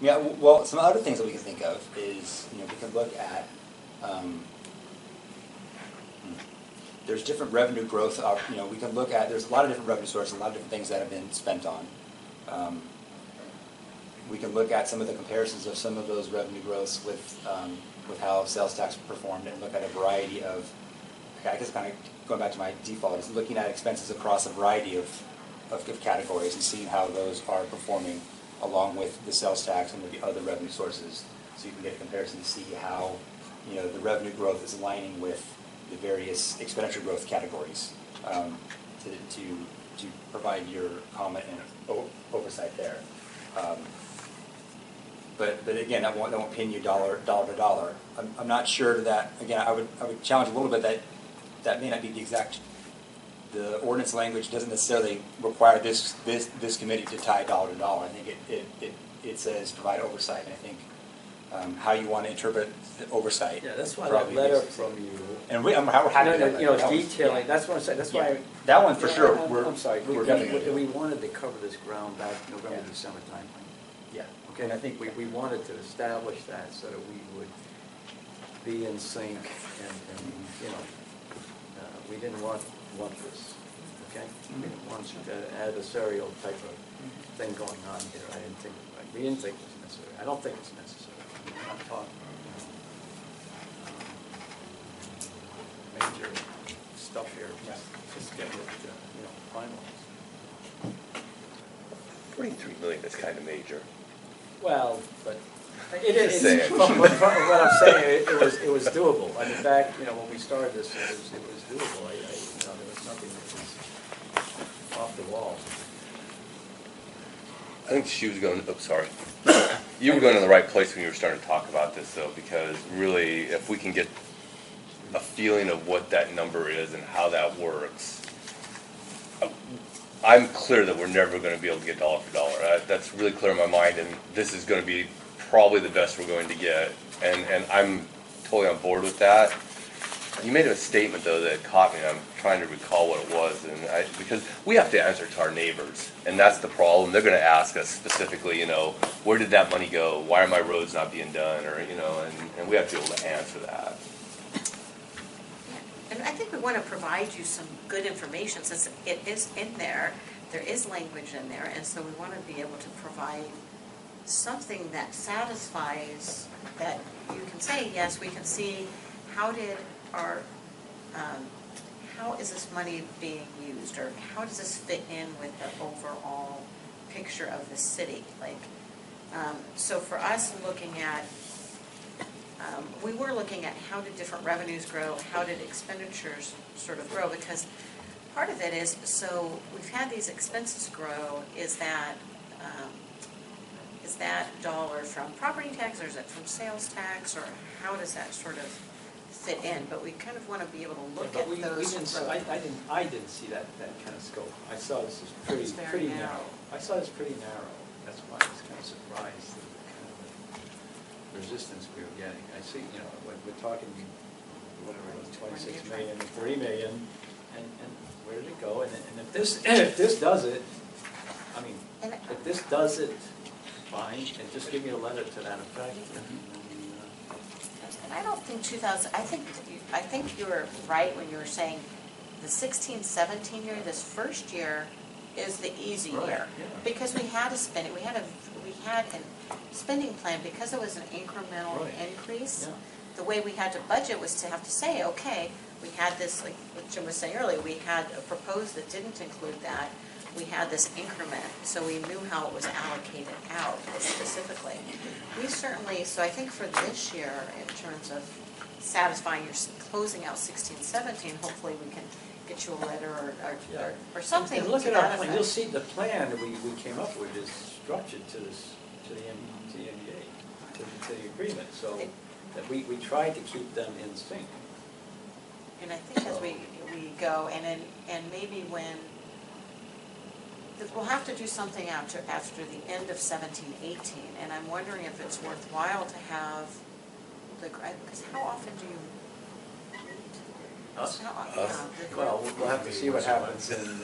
Yeah, well, some other things that we can think of is, you know, we can look at, there's different revenue growth, you know, we can look at, there's a lot of different revenue sources, a lot of different things that have been spent on. We can look at some of the comparisons of some of those revenue growths with how sales tax performed, and look at a variety of, I guess kind of going back to my default, is looking at expenses across a variety of categories and seeing how those are performing along with the sales tax and with the other revenue sources, so you can get a comparison to see how, you know, the revenue growth is aligning with the various expenditure growth categories, to provide your comment and oversight there. But again, I won't pin you dollar to dollar. I'm not sure that, again, I would challenge a little bit that may not be the exact, the ordinance language doesn't necessarily require this committee to tie dollar to dollar. I think it says provide oversight, and I think how you want to interpret the oversight.
Yeah, that's why that letter from you.
And we're happy to have
you know,
that.
detailing, that's what I'm saying, that's why.
That one for sure,
I'm sorry,
we're definitely.
we wanted to cover this ground back November, December timeframe.
Yeah.
Okay, and I think we wanted to establish that so that we would be in sync, and you know, we didn't want this, okay? We didn't want an adversarial type of thing going on here. We didn't think it was necessary. I don't think it's necessary. I'm not talking, major stuff here. Just get it, finalized.
23 million is kind of major.
Well, but it is.
Saying.
From what I'm saying, it was doable. I mean, in fact, you know, when we started this, it was doable. You know, there was nothing that was off the wall.
I think she was going, oops, sorry. You were going in the right place when you were starting to talk about this, though, because really, if we can get a feeling of what that number is and how that works, I'm clear that we're never going to be able to get dollar for dollar. That's really clear in my mind, and this is going to be probably the best we're going to get. And I'm totally on board with that. You made a statement, though, that caught me. I'm trying to recall what it was, because we have to answer to our neighbors, and that's the problem. They're going to ask us specifically, you know, where did that money go? Why are my roads not being done? Or, you know, and we have to be able to answer that.
And I think we want to provide you some good information, since it is in there, there is language in there, and so we want to be able to provide something that satisfies, that you can say, yes, we can see how did our, how is this money being used, or how does this fit in with the overall picture of the city? Like, so for us, looking at, we were looking at how did different revenues grow, how did expenditures sort of grow, because part of it is, so we've had these expenses grow, is that dollar from property tax, or is it from sales tax, or how does that sort of fit in? But we kind of want to be able to look at those.
I didn't see that kind of scope. I saw this as pretty narrow. I saw this pretty narrow. That's why I was kind of surprised at the kind of resistance we were getting. I see, you know, we're talking whatever it was, 26 million, and 3 million, and where did it go? And if this does it, I mean,
And-
if this does it, fine, and just give me a letter to that effect.
And I don't think 2000, I think you were right when you were saying the 16, 17 year, this first year is the easy
Right,
year.
yeah.
Because we had a spending, we had a spending plan, because it was an incremental
Right.
increase.
Yeah.
The way we had to budget was to have to say, okay, we had this, like what Jim was saying earlier, we had a proposed that didn't include that. We had this increment, so we knew how it was allocated out specifically. We certainly, so I think for this year, in terms of satisfying your, closing out 16, 17, hopefully we can get you a letter or something
And look
to
at our
that
plan,
effect.
you'll see the plan that we came up with is structured to this, to the NDA, to the agreement, so that we tried to keep them in sync.
And I think as we go, and maybe when, because we'll have to do something after the end of 17, 18, and I'm wondering if it's worthwhile to have the, because how often do you meet?
Us?
How often?
Us?
Yeah, the
Well,
group.
we'll have to see what happens in,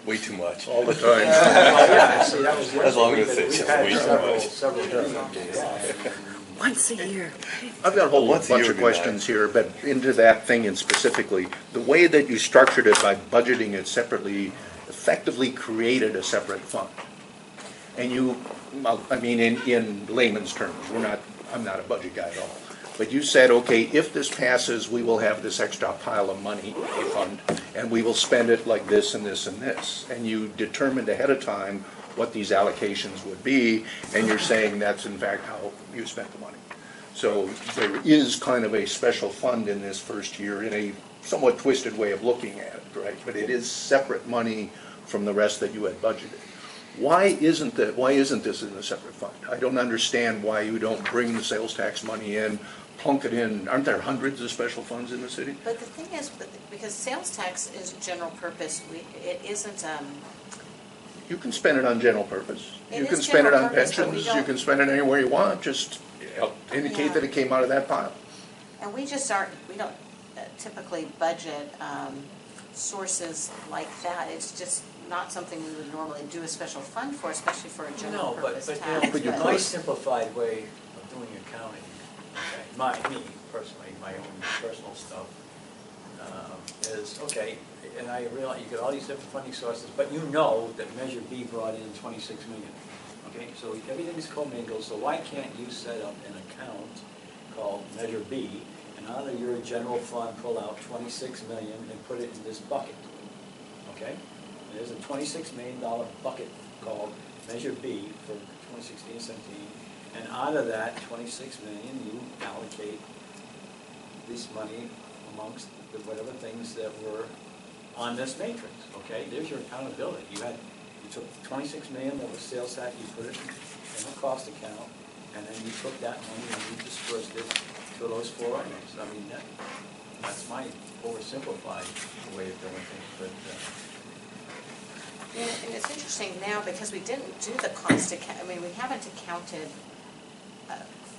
Way too much.
All the time.
well, yeah, see, that was.
That's all I'm gonna say,
We've
just
had
way too
several
much.
meetings.
Once a year.
I've got a whole
Once a
bunch
year
of
would be
questions here, but into that thing and specifically, the way that you structured it by budgeting it separately effectively created a separate fund. And you, well, I mean, in layman's terms, I'm not a budget guy at all. But you said, okay, if this passes, we will have this extra pile of money, a fund, and we will spend it like this and this and this. And you determined ahead of time what these allocations would be, and you're saying that's in fact how you spent the money. So there is kind of a special fund in this first year in a somewhat twisted way of looking at it, right? But it is separate money from the rest that you had budgeted. Why isn't this in a separate fund? I don't understand why you don't bring the sales tax money in, plunk it in. Aren't there hundreds of special funds in the city?
But the thing is, because sales tax is general purpose, it isn't,
You can spend it on general purpose.
It
You
is
can spend it
general
on
purpose, but we
pensions, you
don't-
can spend it anywhere you want, just indicate
Yeah.
that it came out of that pile.
and we don't typically budget sources like that. It's just not something we would normally do a special fund for, especially for a general
No,
purpose
but
tax.
But you
my
could.
simplified way of doing accounting, okay, me personally, my own personal stuff, is, okay, and I realize you get all these different funding sources, but you know that Measure B brought in 26 million, okay? So everything's commingled, so why can't you set up an account called Measure B, and out of your general fund, pull out 26 million and put it in this bucket, okay? There's a $26 million bucket called Measure B for 2016-17, and out of that 26 million, you allocate this money amongst the whatever things that were on this matrix, okay? There's your accountability. You took 26 million that was sales tax, you put it in a cost account, and then you took that money and you dispersed it to those four items. I mean, that's my oversimplified way of doing things, but.
And it's interesting now because we didn't do the cost account, I mean, we haven't accounted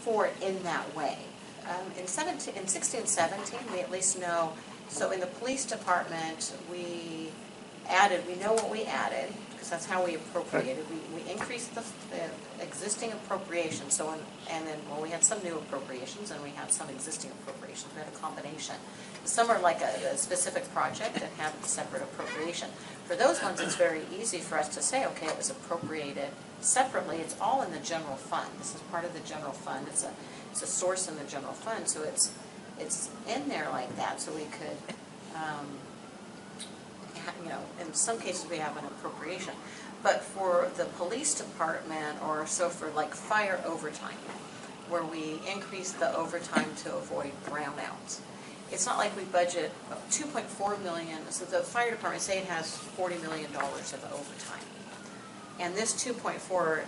for it in that way. In 16, 17, we at least know, so in the police department, we know what we added, because that's how we appropriated. We increased the existing appropriations, and then, well, we had some new appropriations, and we had some existing appropriations. We had a combination. Some are like a specific project and have a separate appropriation. For those ones, it's very easy for us to say, okay, it was appropriated separately. It's all in the general fund. This is part of the general fund. It's a source in the general fund, so it's in there like that, so we could, in some cases we have an appropriation. But for the police department, or so for like fire overtime, where we increase the overtime to avoid brownouts, it's not like we budget 2.4 million, so the fire department, say it has $40 million of overtime. And this 2.4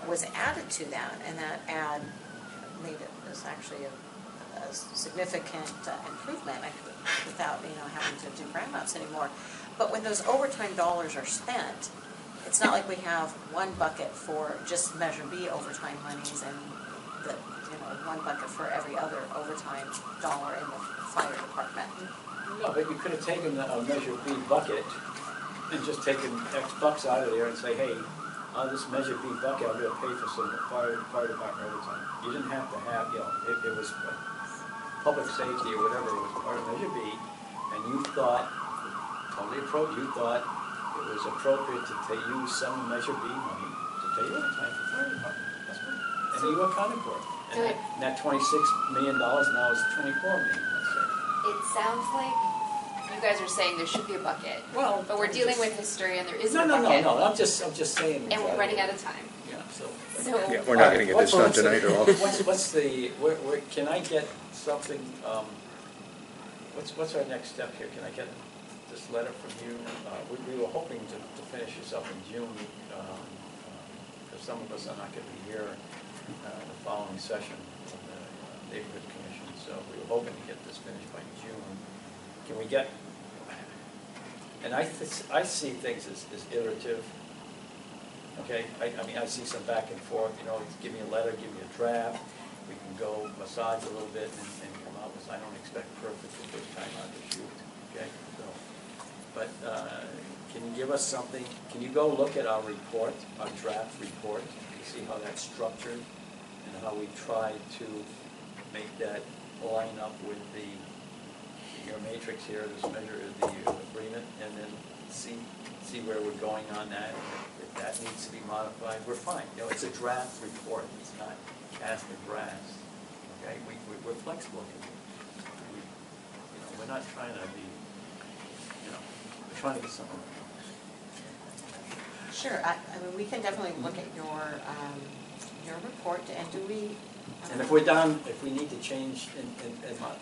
was added to that, and that add made it was actually a significant improvement without having to do brownouts anymore. But when those overtime dollars are spent, it's not like we have one bucket for just Measure B overtime monies and one bucket for every other overtime dollar in the fire department.
No, but you could have taken a Measure B bucket and just taken X bucks out of there and say, hey, this Measure B bucket, I'm gonna pay for some fire department overtime. You didn't have to have, you know, it was public safety or whatever, it was part of Measure B, and you thought, totally appropriate, you thought it was appropriate to use some Measure B money to pay overtime for fire department. That's right. And you accounted for it. And that $26 million now is $24 million, let's say.
It sounds like you guys are saying there should be a bucket.
Well,
But we're
I'm
dealing
just-
with history and there isn't
No,
a
no,
bucket.
no, I'm just saying.
And we're running out of time.
Yeah, so.
Yeah, we're not gonna get this done
What's the-
tonight at all.
What's the, where, can I get something, what's our next step here? Can I get this letter from you? We were hoping to finish this up in June, because some of us are not gonna be here the following session of the neighborhood commission, so we were hoping to get this finished by June. Can we get, and I see things as iterative. Okay, I mean, I see some back and forth, you know, give me a letter, give me a draft, we can go massage a little bit and come out with, I don't expect perfect the first time out of the shoot, okay? So, but can you give us something, can you go look at our report, our draft report, and see how that's structured, and how we try to make that line up with your matrix here, this measure, the agreement, and then see where we're going on that. If that needs to be modified, we're fine. You know, it's a draft report. It's not cast in brass. Okay, we're flexible. We're not trying to be. We're trying to get something.
Sure, I mean, we can definitely look at your report, and do we?
And if we're down, if we need to change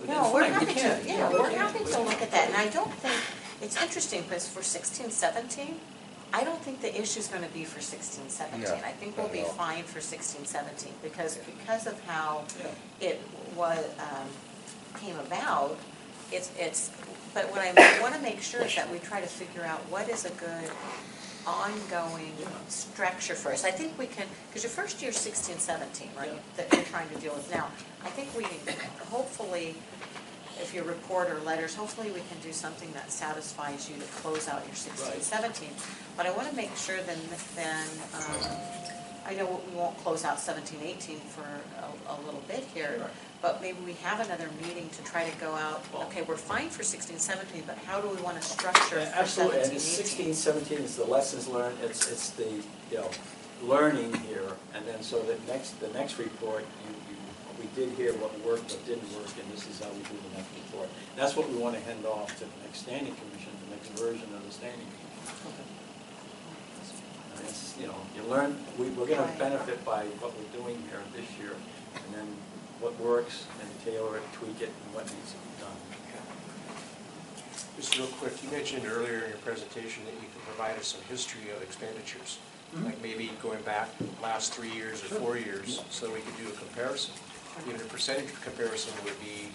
No, we're happy to,
yeah,
we're happy to look at that, and I don't think, it's interesting, because for 16-17, I don't think the issue's gonna be for 16-17.
No,
I think we'll
not
be
at all.
fine for 16-17, because of how
Yeah.
it was, came about, it's, but what I wanna make sure is that we try to figure out what is a good ongoing structure for us. I think we can, because your first year's 16-17, right,
Yeah.
that you're trying to deal with now. I think we can, hopefully, if your report or letters, hopefully we can do something that satisfies you to close out your 16-17. But I want to make sure then, I know we won't close out 17-18 for a little bit here,
Sure.
but maybe we have another meeting to try to go out, okay, we're fine for 16-17, but how do we want to structure it for
Absolutely, and
17-18?
16-17 is the lessons learned, it's the, learning here, and then so the next report, we did hear what worked, what didn't work, and this is how we do the next report. That's what we want to hand off to the next standing commission, the next version of the standing commission. And it's, you learn, we're going to benefit by what we're doing here this year, and then what works, and tailor it, tweak it, and what needs to be done.
Just real quick, you mentioned earlier in your presentation that you could provide us some history of expenditures, like maybe going back last 3 years or 4 years, so we could do a comparison. Even a percentage comparison would be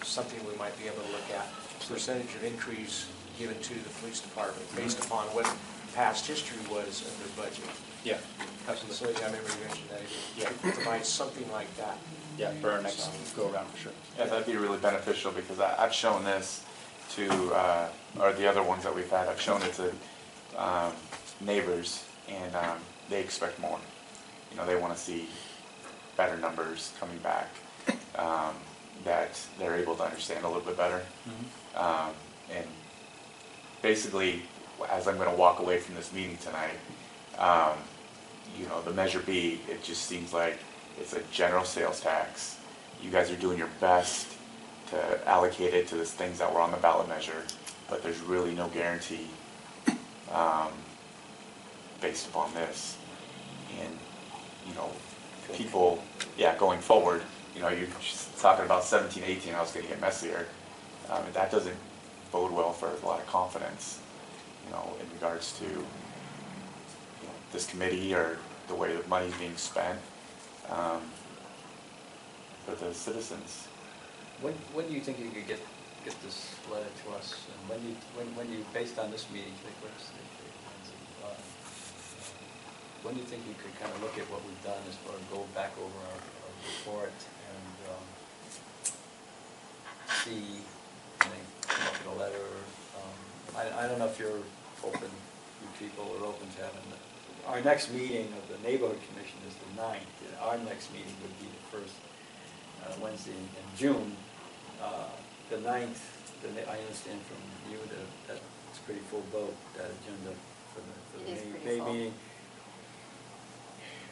something we might be able to look at. Percentage of increase given to the police department based upon what past history was of their budget.
Yeah,
So
absolutely.
I remember you mentioned that.
Yeah.
Provide something like that.
Yeah, for our next go around for sure.
Yeah, that'd be really beneficial because I've shown this to, or the other ones that we've had, I've shown it to neighbors and they expect more. They want to see better numbers coming back that they're able to understand a little bit better. And basically, as I'm going to walk away from this meeting tonight, the Measure B, it just seems like it's a general sales tax. You guys are doing your best to allocate it to the things that were on the ballot measure, but there's really no guarantee based upon this. And, people, going forward, you're just talking about 17, 18, how it's going to get messier. And that doesn't bode well for a lot of confidence, in regards to this committee or the way the money's being spent for the citizens.
When do you think you could get this letter to us? And when you, based on this meeting, when do you think you could kind of look at what we've done as far as go back over our report and see, come I don't know if you're open, you people are open to having, our next meeting of the neighborhood commission is the 9th. Our next meeting would be the first Wednesday in June. The 9th, I understand from you that it's pretty full boat, that agenda for the
It is
May
pretty full.
meeting.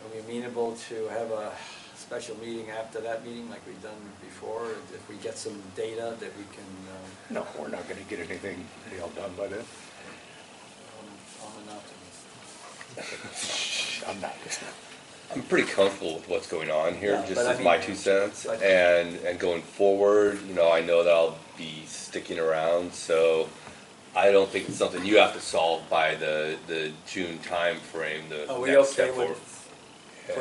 Are we amenable to have a special meeting after that meeting like we've done before? If we get some data that we can,
No, we're not gonna get anything nailed done by then.
I'm an optimist.
I'm not.
I'm pretty comfortable with what's going on here,
Yeah,
just
but I
as
mean-
my 2 cents.
but-
And going forward, I know that I'll be sticking around, so I don't think it's something you have to solve by the June timeframe, the
Are we
next
okay
step
with
forward.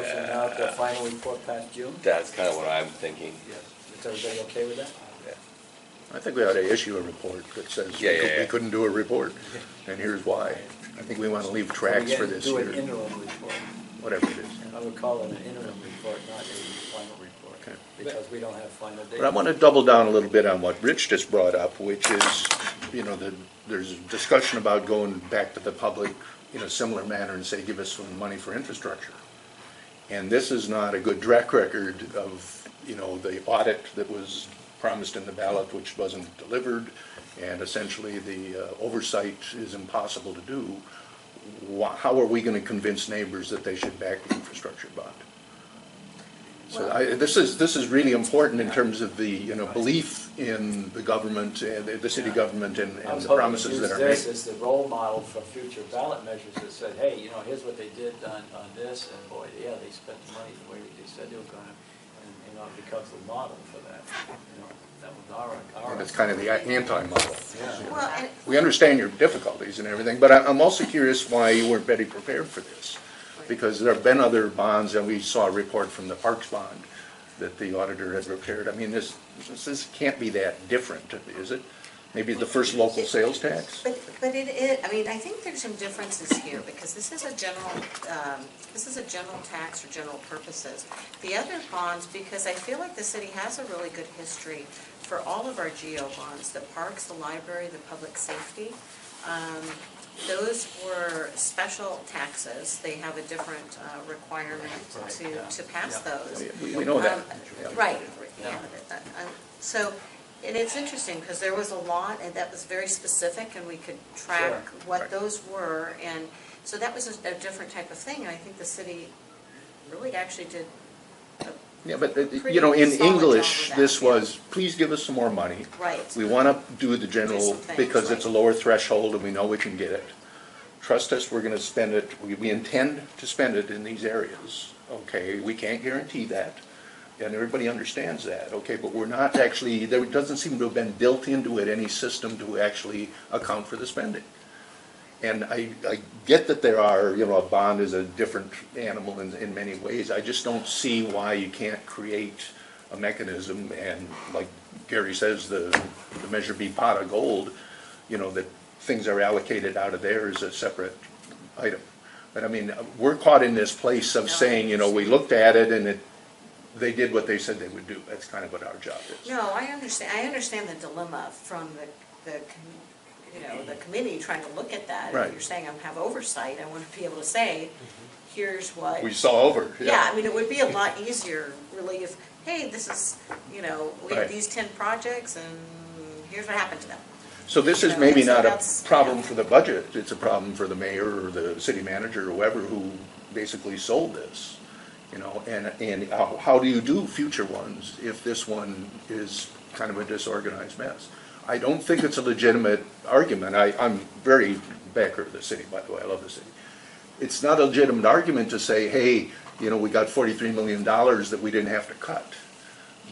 pushing out the final report past June?
That's kind of what I'm thinking.
Yes. Is everybody okay with that?
Yeah.
I think we ought to issue a report that says
Yeah.
we couldn't do a report, and here's why. I think we want to leave tracks for this
Do an
year,
interim report.
whatever it is.
I would call it an interim report, not a final report,
Okay.
because we don't have final data.
But I want to double down a little bit on what Rich just brought up, which is, there's discussion about going back to the public in a similar manner and say, give us some money for infrastructure. And this is not a good track record of, the audit that was promised in the ballot, which wasn't delivered, and essentially the oversight is impossible to do. How are we going to convince neighbors that they should back the infrastructure bond? So this is really important in terms of the, belief in the government, the city government and
I was
the
hoping to
promises that
use
are
this
made.
as the role model for future ballot measures that said, hey, here's what they did on this, and boy, yeah, they spent the money the way they said they were gonna, and it becomes the model for that. That was our.
And it's kind of the anti-model.
Yeah.
Well, and
We understand your difficulties and everything, but I'm also curious why you weren't better prepared for this. Because there have been other bonds, and we saw a report from the Parks bond that the auditor had prepared. I mean, this can't be that different, is it? Maybe the first local sales tax?
But it is, I think there's some differences here, because this is a general tax for general purposes. The other bonds, because I feel like the city has a really good history for all of our GO bonds, the parks, the library, the public safety. Those were special taxes. They have a different requirement to pass those.
We know that.
Right, yeah. So, and it's interesting, because there was a lot, and that was very specific, and we could track
Sure.
what
Right.
those were, and so that was a different type of thing, and I think the city really actually did a
Yeah, but,
pretty
in
solid job
English,
with that,
this
yeah.
was, please give us some more money.
Right.
We want to do the
Do
general,
some things,
because it's a
right.
lower threshold and we know we can get it. Trust us, we're going to spend it, we intend to spend it in these areas, okay? We can't guarantee that, and everybody understands that, okay? But we're not actually, there doesn't seem to have been built into it any system to actually account for the spending. And I get that there are, a bond is a different animal in many ways. I just don't see why you can't create a mechanism and, like Gary says, the Measure B pot of gold, that things are allocated out of there as a separate item. But I mean, we're caught in this place of saying, we looked at it and they did what they said they would do. That's kind of what our job is.
No, I understand the dilemma from the committee trying to look at that.
Right.
If you're saying I have oversight, I want to be able to say, here's what.
We saw over.
Yeah, it would be a lot easier, really, if, hey, this is, we
Right.
have these 10 projects, and here's what happened to them.
So this is
You know,
maybe
and so
not a
that's-
problem
yeah.
for the budget, it's a problem for the mayor or the city manager or whoever who basically sold this. And how do you do future ones if this one is kind of a disorganized mess? I don't think it's a legitimate argument. I'm very backer of the city, by the way, I love the city. It's not a legitimate argument to say, hey, we got $43 million that we didn't have to cut.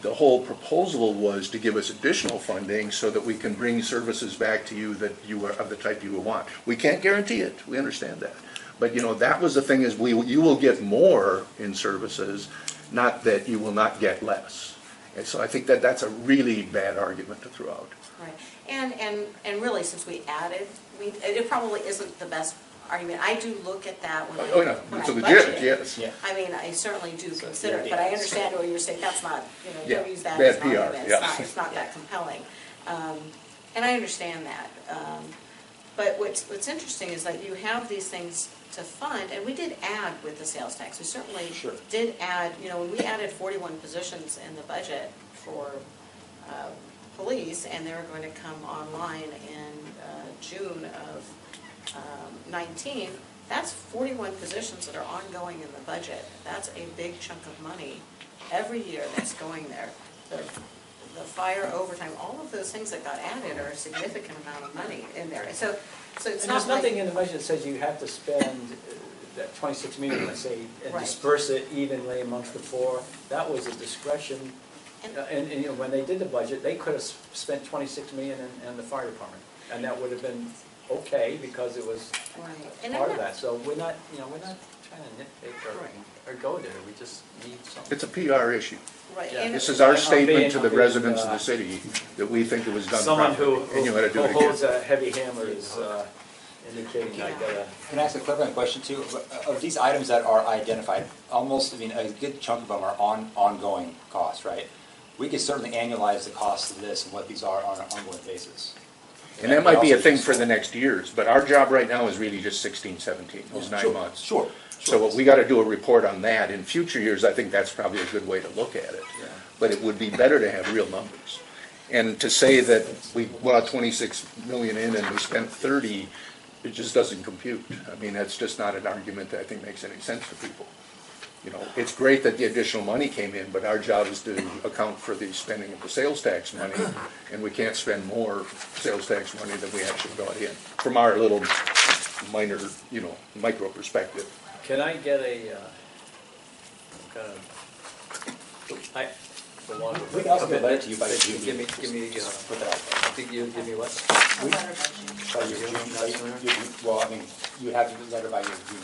The whole proposal was to give us additional funding so that we can bring services back to you that you are of the type you want. We can't guarantee it, we understand that. But that was the thing, is you will get more in services, not that you will not get less. And so I think that's a really bad argument to throw out.
Right, and really, since we added, it probably isn't the best argument. I do look at that when
Oh, no,
when
it's
I
a legit,
budget.
yes.
Yeah.
I certainly do consider it, but I understand what you're saying, that's not,
Yeah,
don't use that
bad
as an argument,
PR, yeah.
it's not that compelling. And I understand that. But what's interesting is that you have these things to fund, and we did add with the sales tax. We certainly
Sure.
did add, when we added 41 positions in the budget for police, and they were going to come online in June of 19, that's 41 positions that are ongoing in the budget. That's a big chunk of money every year that's going there. The fire overtime, all of those things that got added are a significant amount of money in there. So it's
And
not
there's
like.
nothing in the budget that says you have to spend that 26 million, let's say, and
Right.
disperse it evenly amongst the four. That was a discretion. And when they did the budget, they could have spent 26 million in the fire department. And that would have been okay because it was
Right. And
part
I'm
of
not-
that. So we're not trying to nitpick or go there. We just need something.
It's a PR issue.
Right.
Yeah.
And
This is our
I'm
statement to the
being,
residents of the city that we think it was done
Someone
properly, and you ought to do it
who holds
again.
a heavy hammer is indicating I gotta.
Can I ask a clarifying question too? Of these items that are identified, almost, a good chunk of them are ongoing costs, right? We could certainly annualize the cost of this and what these are on an ongoing basis.
And that might be a thing for the next years, but our job right now is really just 16, 17, those 9
Sure,
months.
Sure.
So we gotta do a report on that. In future years, I think that's probably a good way to look at it.
Yeah.
But it would be better to have real numbers. And to say that we brought 26 million in and we spent 30, it just doesn't compute. I mean, that's just not an argument that I think makes any sense to people. It's great that the additional money came in, but our job is to account for the spending of the sales tax money, and we can't spend more sales tax money than we actually brought in, from our little minor, micro perspective.
Can I get a, kind of, the one.
We can also get a letter to you by June.
Give me,
Put that out.
I think you give me what?
By your June, well, I mean, you have your letter by your June.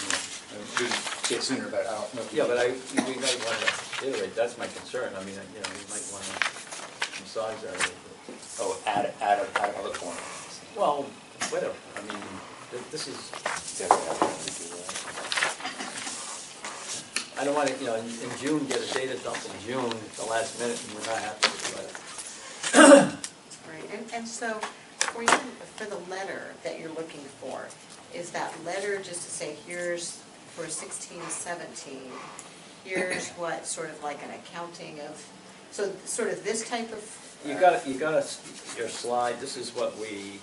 We can get it sooner, but I don't know if you.
Yeah, but we might want to iterate, that's my concern. I mean, we might want to massage that a little bit.
Oh, add a public forum.
Well, whatever, I mean, this is, I don't want to, in June, get a data dump in June at the last minute, and we're not happy with it.
Right, and so for the letter that you're looking for, is that letter just to say, here's for 16, 17, here's what sort of like an accounting of, so sort of this type of.
You got your slide, this is what we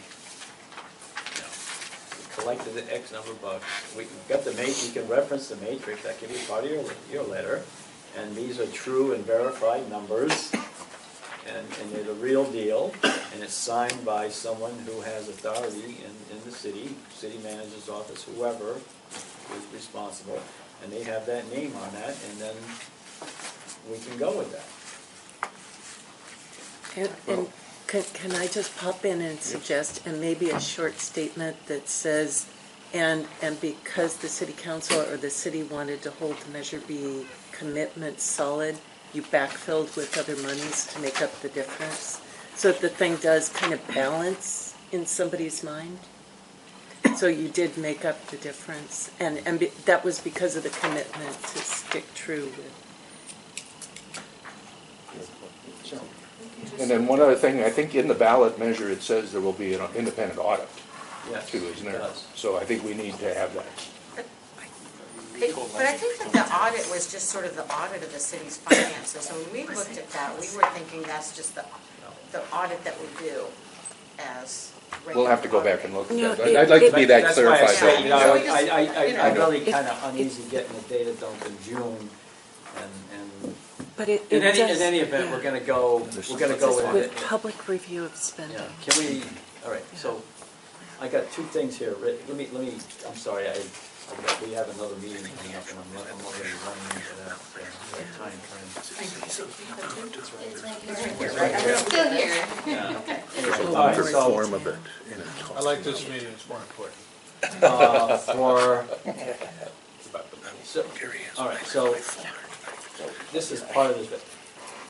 collected at X number of bucks. We got the matrix, you can reference the matrix, that can be part of your letter. And these are true and verified numbers, and they're the real deal. And it's signed by someone who has authority in the city manager's office, whoever is responsible. And they have that name on that, and then we can go with that.
And can I just pop in and suggest, and maybe a short statement that says, and because the city council or the city wanted to hold the Measure B commitment solid, you backfilled with other monies to make up the difference, so that the thing does kind of balance in somebody's mind. So you did make up the difference, and that was because of the commitment to stick true with.
Sure.
And then one other thing, I think in the ballot measure, it says there will be an independent audit
Yes,
too, isn't
it
there?
does.
So I think we need to have that.
But I think that the audit was just sort of the audit of the city's finances. So when we looked at that, we were thinking that's just the audit that we do as regular
We'll have to go back and
audit.
look at
No,
that. I'd like to be that
That's why I
clarified.
say,
Yeah. So we just,
I'm really kind of uneasy getting the data dump in June, and
But it
in
does,
any event,
yeah.
we're gonna go with
With
it.
public review of spending.
Yeah, can we, all right, so, I got two things here, let me, I'm sorry, we have another meeting coming up, and I'm already running into that time
We're still here.
Yeah.
Okay.
Anyway, all
One
right,
for
so,
form of it. and it talks
I like this meeting, it's more important.
all right, so, this is part of this,